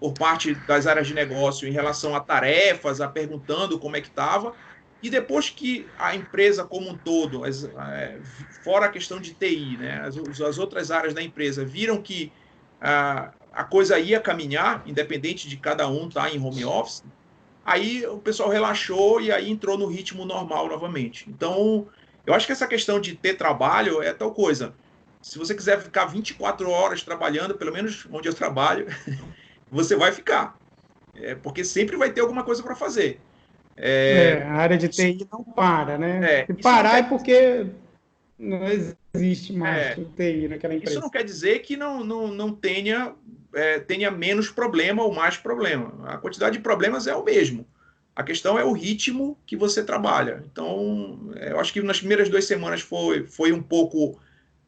por parte das áreas de negócio em relação a tarefas, a perguntando como é que estava, e depois que a empresa como um todo, fora a questão de TI, né, as outras áreas da empresa viram que a coisa ia caminhar, independente de cada um estar em home office, aí o pessoal relaxou e aí entrou no ritmo normal novamente. Então, eu acho que essa questão de ter trabalho é tal coisa. Se você quiser ficar 24 horas trabalhando, pelo menos onde eu trabalho, você vai ficar. Porque sempre vai ter alguma coisa para fazer. A área de TI não para, né? Se Isso não parar é quer, porque não existe mais TI naquela isso empresa. não quer dizer que não tenha menos problema ou mais problema. A quantidade de problemas é o mesmo. A questão é o ritmo que você trabalha. Então, eu acho que nas primeiras 2 semanas foi um pouco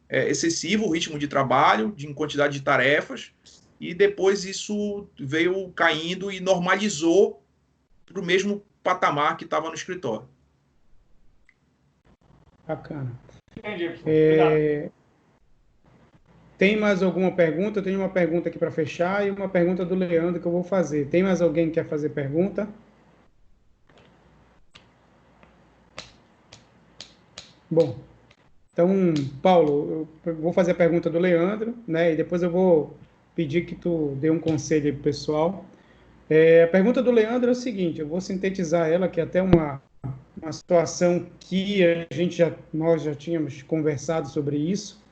excessivo o ritmo de trabalho, em quantidade de tarefas, e depois isso veio caindo e normalizou para o mesmo patamar que estava no escritório. Bacana. Entendi, professor. Obrigado. Tem mais alguma pergunta? Eu tenho uma pergunta aqui para fechar e uma pergunta do Leandro que eu vou fazer. Tem mais alguém que quer fazer pergunta? Bom, então, Paulo, eu vou fazer a pergunta do Leandro, né? E depois eu vou pedir que tu dê um conselho aí pro pessoal. A pergunta do Leandro é o seguinte, eu vou sintetizar ela, que é até uma situação que nós já tínhamos conversado sobre isso.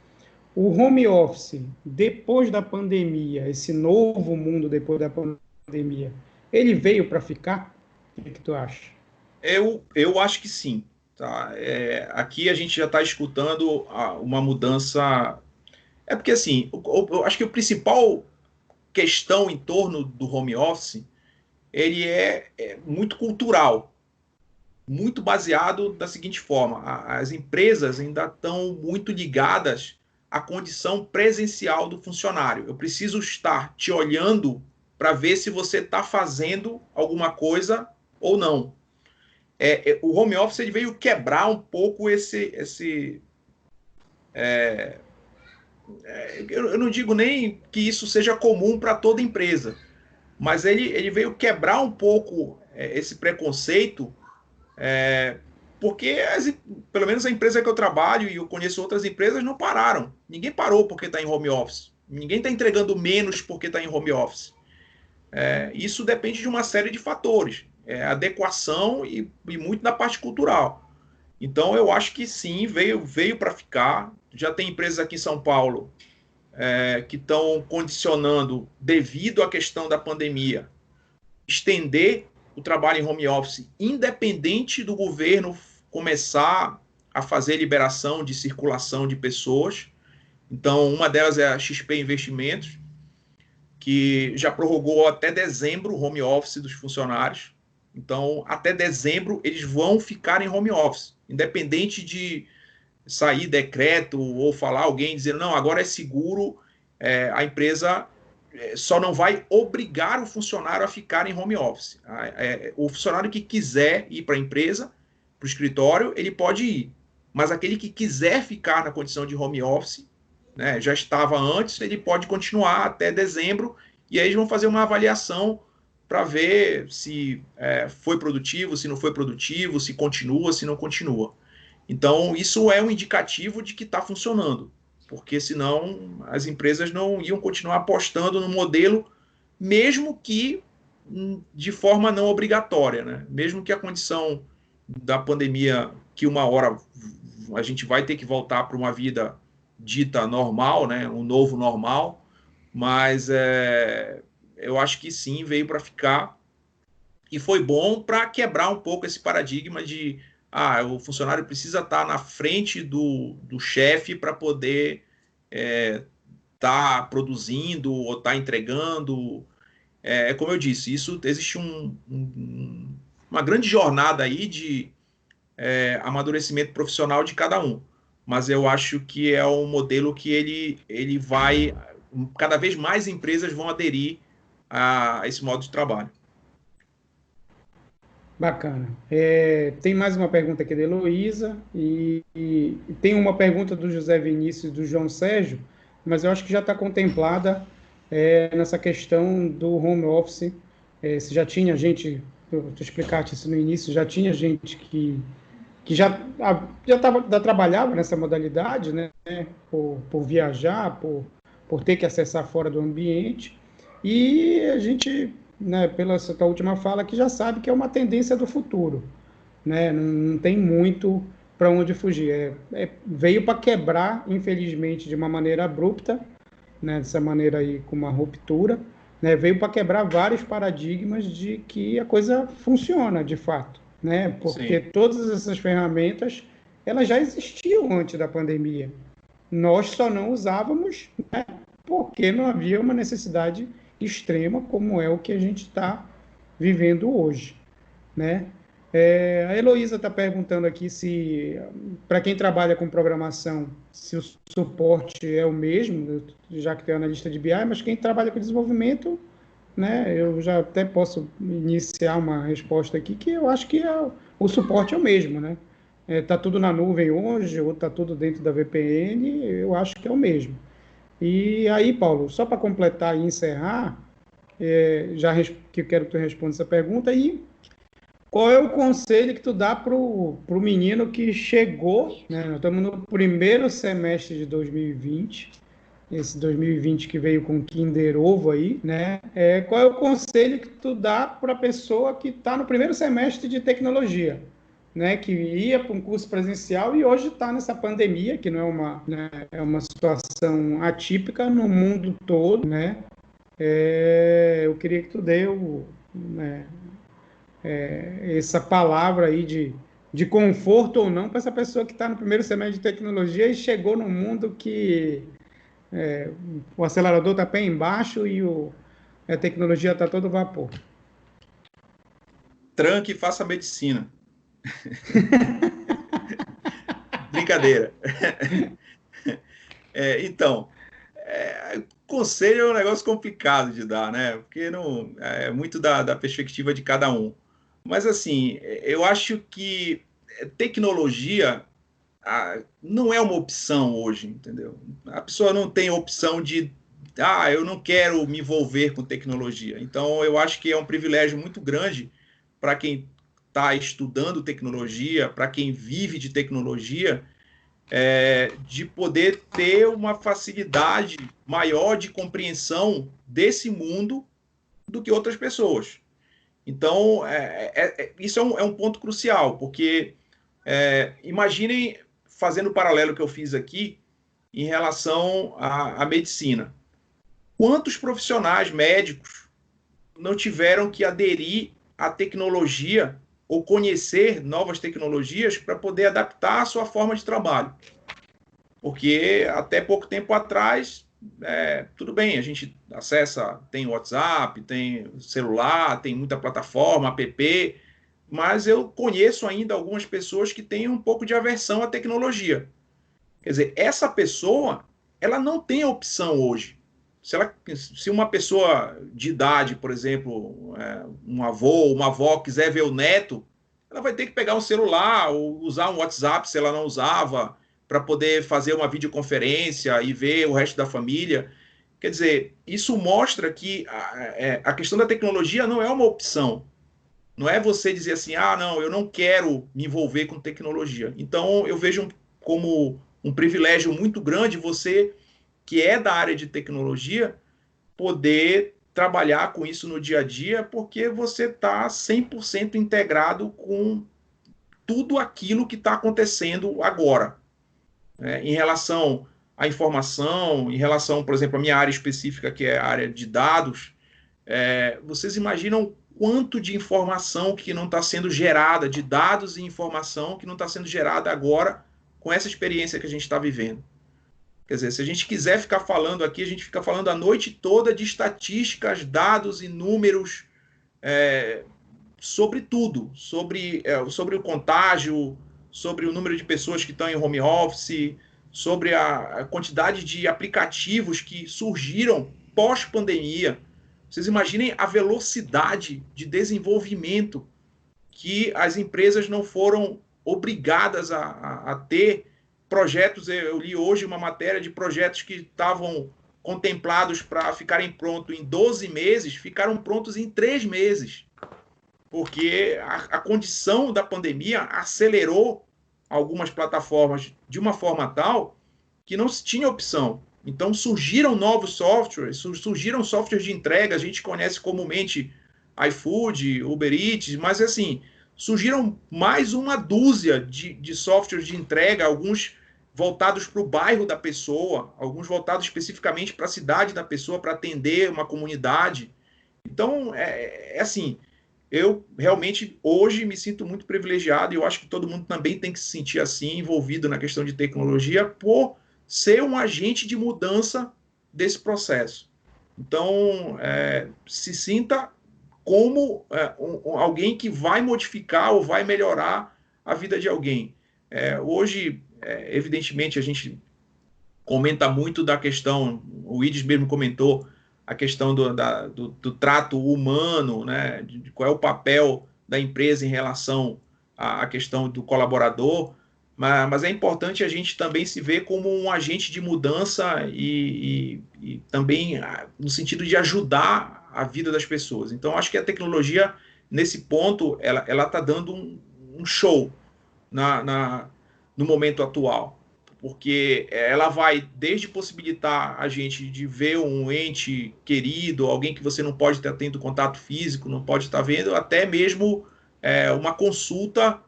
O home office, depois da pandemia, esse novo mundo depois da pandemia, ele veio para ficar? O que tu acha? Eu acho que sim. Tá? Aqui a gente já está escutando uma mudança. É porque, assim, eu acho que o principal questão em torno do home office, ele é muito cultural, muito baseado da seguinte forma: as empresas ainda estão muito ligadas à condição presencial do funcionário. Eu preciso estar te olhando para ver se você está fazendo alguma coisa ou não. O home office ele veio quebrar um pouco eu não digo nem que isso seja comum para toda empresa, mas ele veio quebrar um pouco esse preconceito, porque pelo menos a empresa que eu trabalho e eu conheço outras empresas não pararam. Ninguém parou porque está em home office. Ninguém está entregando menos porque está em home office. Isso depende de uma série de fatores, adequação e muito da parte cultural. Então, eu acho que sim, veio para ficar. Já tem empresas aqui em São Paulo que estão condicionando, devido à questão da pandemia, estender o trabalho em home office, independente do governo começar a fazer liberação de circulação de pessoas. Então, uma delas é a XP Investimentos, que já prorrogou até dezembro o home office dos funcionários. Então, até dezembro, eles vão ficar em home office, independente de sair decreto ou falar alguém dizendo, não, agora é seguro, a empresa só não vai obrigar o funcionário a ficar em home office. O funcionário que quiser ir para a empresa, para o escritório, ele pode ir. Mas aquele que quiser ficar na condição de home office, né, já estava antes, ele pode continuar até dezembro, e aí eles vão fazer uma avaliação para ver se foi produtivo, se não foi produtivo, se continua, se não continua. Então, isso é um indicativo de que está funcionando, porque senão as empresas não iam continuar apostando no modelo, mesmo que de forma não obrigatória, né? Mesmo que a condição da pandemia, que uma hora a gente vai ter que voltar para uma vida dita normal, né? Um novo normal, mas eu acho que sim, veio para ficar, e foi bom para quebrar um pouco esse paradigma de o funcionário precisa estar na frente do chefe para poder estar produzindo ou estar entregando. Como eu disse, isso existe uma grande jornada aí de amadurecimento profissional de cada um, mas eu acho que é um modelo que ele vai, cada vez mais empresas vão aderir a esse modo de trabalho. Bacana. Tem mais uma pergunta aqui da Heloísa e tem uma pergunta do José Vinícius e do João Sérgio, mas eu acho que já está contemplada nessa questão do home office. Se já tinha gente, tu explicaste isso no início, já tinha gente que já trabalhava nessa modalidade, né, por viajar, por ter que acessar fora do ambiente, e a gente, né, pela sua última fala, que já sabe que é uma tendência do futuro, né, não tem muito para onde fugir, veio para quebrar, infelizmente, de uma maneira abrupta, né, dessa maneira aí, com uma ruptura, né, veio para quebrar vários paradigmas de que a coisa funciona, de fato, né, porque Sim. todas essas ferramentas, elas já existiam antes da pandemia, nós só não usávamos, né, porque não havia uma necessidade extrema como é o que a gente está vivendo hoje, né? A Heloísa está perguntando aqui se, para quem trabalha com programação, se o suporte é o mesmo, já que tem analista de BI, mas quem trabalha com desenvolvimento, né, eu já até posso iniciar uma resposta aqui, que eu acho que o suporte é o mesmo, né? Tá tudo na nuvem hoje, ou está tudo dentro da VPN, eu acho que é o mesmo. E aí, Paulo, só para completar e encerrar, que eu quero que tu responda essa pergunta, e qual é o conselho que tu dá para o menino que chegou, né? Nós estamos no primeiro semestre de 2020, esse 2020 que veio com Kinder Ovo aí, né? Qual é o conselho que tu dá para a pessoa que está no primeiro semestre de tecnologia, né? Que ia para um curso presencial e hoje está nessa pandemia, que não é uma, né, é uma situação atípica no mundo todo, né? Eu queria que tu né, essa palavra aí de conforto ou não para essa pessoa que está no primeiro semestre de tecnologia e chegou num mundo que o acelerador está pé embaixo e a tecnologia está todo vapor. Tranque e faça medicina. Brincadeira. Então, conselho é um negócio complicado de dar, né? Porque não é muito da perspectiva de cada um. Mas, assim, eu acho que tecnologia não é uma opção hoje, entendeu? A pessoa não tem opção de, eu não quero me envolver com tecnologia. Então, eu acho que é um privilégio muito grande para quem está estudando tecnologia, para quem vive de tecnologia, de poder ter uma facilidade maior de compreensão desse mundo do que outras pessoas. Então, isso é um ponto crucial, porque imaginem, fazendo o paralelo que eu fiz aqui, em relação à medicina. Quantos profissionais médicos não tiveram que aderir à tecnologia ou conhecer novas tecnologias para poder adaptar a sua forma de trabalho? Porque até pouco tempo atrás, tudo bem, a gente acessa, tem WhatsApp, tem celular, tem muita plataforma, app, mas eu conheço ainda algumas pessoas que têm um pouco de aversão à tecnologia. Quer dizer, essa pessoa, ela não tem opção hoje. Se uma pessoa de idade, por exemplo, um avô, uma avó, quiser ver o neto, ela vai ter que pegar um celular ou usar um WhatsApp, se ela não usava, para poder fazer uma videoconferência e ver o resto da família. Quer dizer, isso mostra que a questão da tecnologia não é uma opção. Não é você dizer assim, não, eu não quero me envolver com tecnologia. Então, eu vejo como um privilégio muito grande você, que é da área de tecnologia, poder trabalhar com isso no dia a dia, porque você está 100% integrado com tudo aquilo que está acontecendo agora, em relação à informação, em relação, por exemplo, à minha área específica, que é a área de dados. Vocês imaginam quanto de informação que não está sendo gerada, de dados e informação que não está sendo gerada agora com essa experiência que a gente está vivendo. Quer dizer, se a gente quiser ficar falando aqui, a gente fica falando a noite toda de estatísticas, dados e números sobre tudo, sobre o contágio, sobre o número de pessoas que estão em home office, sobre a quantidade de aplicativos que surgiram pós-pandemia. Vocês imaginem a velocidade de desenvolvimento que as empresas não foram obrigadas a ter projetos. Eu li hoje uma matéria de projetos que estavam contemplados para ficarem prontos em 12 meses, ficaram prontos em 3 meses, porque a condição da pandemia acelerou algumas plataformas de uma forma tal que não se tinha opção. Então surgiram novos softwares, surgiram softwares de entrega, a gente conhece comumente iFood, Uber Eats, mas assim, surgiram mais uma dúzia de softwares de entrega, alguns voltados para o bairro da pessoa, alguns voltados especificamente para a cidade da pessoa, para atender uma comunidade. Então, assim, eu realmente hoje me sinto muito privilegiado, e eu acho que todo mundo também tem que se sentir assim, envolvido na questão de tecnologia, por ser um agente de mudança desse processo. Então, se sinta como alguém que vai modificar ou vai melhorar a vida de alguém. Hoje, evidentemente, a gente comenta muito da questão, o Idis mesmo comentou, a questão do trato humano, né, de qual é o papel da empresa em relação à questão do colaborador, mas é importante a gente também se ver como um agente de mudança e também no sentido de ajudar a vida das pessoas. Então, acho que a tecnologia, nesse ponto, ela está dando um show no momento atual, porque ela vai desde possibilitar a gente de ver um ente querido, alguém que você não pode estar tendo contato físico, não pode estar vendo, até mesmo uma consulta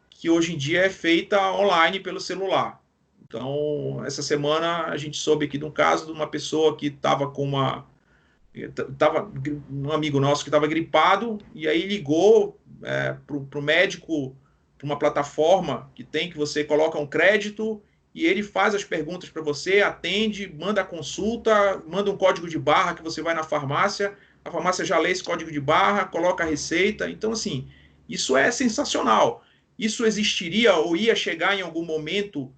que hoje em dia é feita online pelo celular. Então, essa semana a gente soube aqui de um caso de uma pessoa que estava com um amigo nosso que estava gripado, e aí ligou para o médico, para uma plataforma que você coloca um crédito e ele faz as perguntas para você, atende, manda a consulta, manda um código de barra que você vai na farmácia, a farmácia já lê esse código de barra, coloca a receita. Então, assim, isso é sensacional. Isso existiria ou ia chegar em algum momento,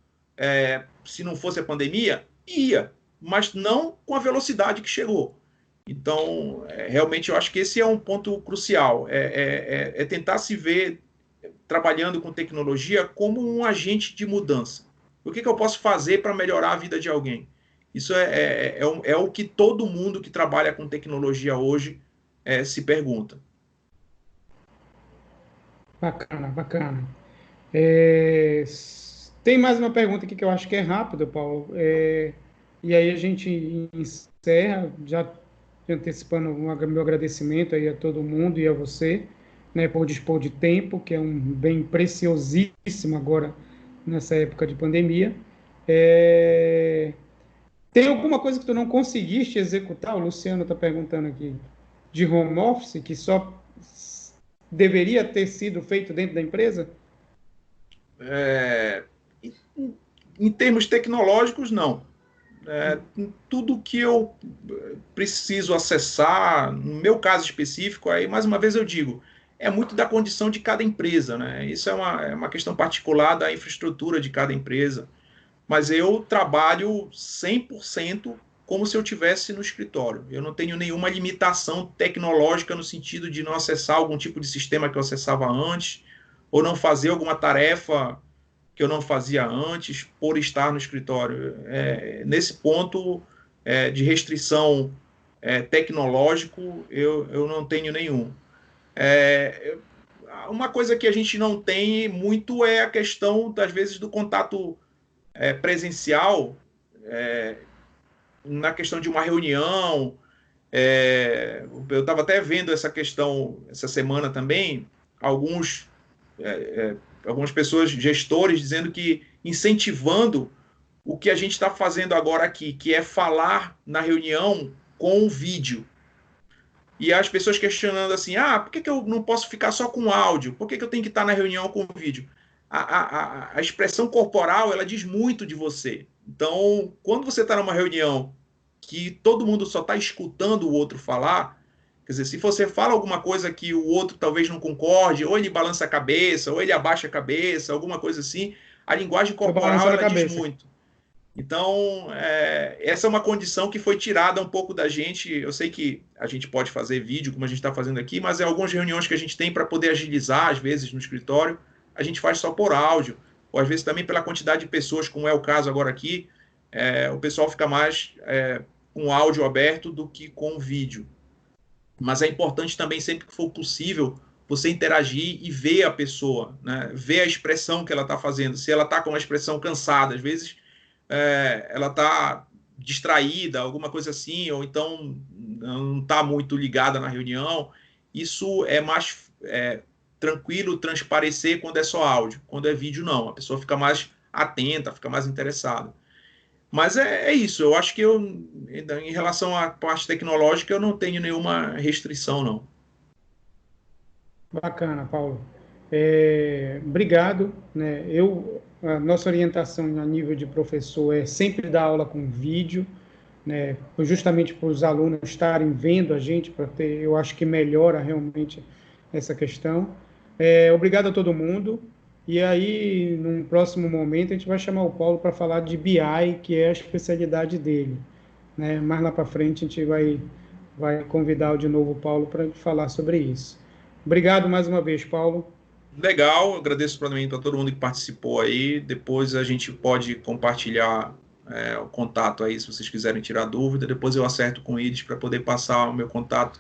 se não fosse a pandemia? Ia, mas não com a velocidade que chegou. Então, realmente, eu acho que esse é um ponto crucial, tentar se ver trabalhando com tecnologia como um agente de mudança. O que eu posso fazer para melhorar a vida de alguém? Isso é o que todo mundo que trabalha com tecnologia hoje se pergunta. Bacana, bacana. Tem mais uma pergunta aqui que eu acho que é rápida, Paulo. E aí a gente encerra, já antecipando meu agradecimento aí a todo mundo e a você, né, por dispor de tempo, que é um bem preciosíssimo agora nessa época de pandemia. Tem alguma coisa que tu não conseguiste executar? O Luciano está perguntando aqui, de home office, que só deveria ter sido feito dentro da empresa? Em termos tecnológicos, não. Tudo que eu preciso acessar, no meu caso específico, aí mais uma vez eu digo, é muito da condição de cada empresa, né? Isso é uma questão particular da infraestrutura de cada empresa. Mas eu trabalho 100% como se eu estivesse no escritório. Eu não tenho nenhuma limitação tecnológica no sentido de não acessar algum tipo de sistema que eu acessava antes, ou não fazer alguma tarefa que eu não fazia antes por estar no escritório. Nesse ponto de restrição tecnológico, eu não tenho nenhum. Uma coisa que a gente não tem muito é a questão, às vezes, do contato presencial, na questão de uma reunião. Eu estava até vendo essa questão essa semana também, alguns algumas pessoas, gestores, dizendo que incentivando o que a gente está fazendo agora aqui, que é falar na reunião com o vídeo. E as pessoas questionando assim, por que eu não posso ficar só com áudio? Por que eu tenho que estar na reunião com vídeo? A expressão corporal, ela diz muito de você. Então, quando você está numa reunião que todo mundo só está escutando o outro falar, quer dizer, se você fala alguma coisa que o outro talvez não concorde, ou ele balança a cabeça, ou ele abaixa a cabeça, alguma coisa assim, a linguagem corporal, ela diz muito. Então, essa é uma condição que foi tirada um pouco da gente. Eu sei que a gente pode fazer vídeo, como a gente está fazendo aqui, mas em algumas reuniões que a gente tem para poder agilizar, às vezes, no escritório, a gente faz só por áudio, ou às vezes também pela quantidade de pessoas, como é o caso agora aqui, o pessoal fica mais com áudio aberto do que com vídeo. Mas é importante também, sempre que for possível, você interagir e ver a pessoa, né? Ver a expressão que ela está fazendo. Se ela está com uma expressão cansada, às vezes ela está distraída, alguma coisa assim, ou então não está muito ligada na reunião. Isso é mais tranquilo transparecer quando é só áudio. Quando é vídeo, não. A pessoa fica mais atenta, fica mais interessada. Mas é isso. Eu acho que em relação à parte tecnológica, eu não tenho nenhuma restrição, não. Bacana, Paulo. Obrigado, né? A nossa orientação a nível de professor é sempre dar aula com vídeo, né? Justamente para os alunos estarem vendo a gente, eu acho que melhora realmente essa questão. Obrigado a todo mundo. E aí, num próximo momento, a gente vai chamar o Paulo para falar de BI, que é a especialidade dele, né? Mais lá para frente, a gente vai convidar de novo o Paulo para falar sobre isso. Obrigado mais uma vez, Paulo. Legal, agradeço para todo mundo que participou aí. Depois a gente pode compartilhar o contato aí, se vocês quiserem tirar dúvida. Depois eu acerto com eles para poder passar o meu contato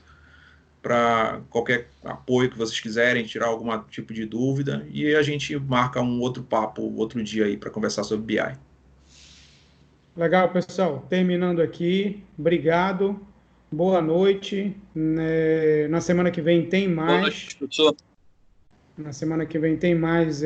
para qualquer apoio que vocês quiserem, tirar algum tipo de dúvida. E a gente marca um outro papo, outro dia aí para conversar sobre BI. Legal, pessoal. Terminando aqui. Obrigado. Boa noite. Na semana que vem tem mais. Boa noite, professor. Na semana que vem tem mais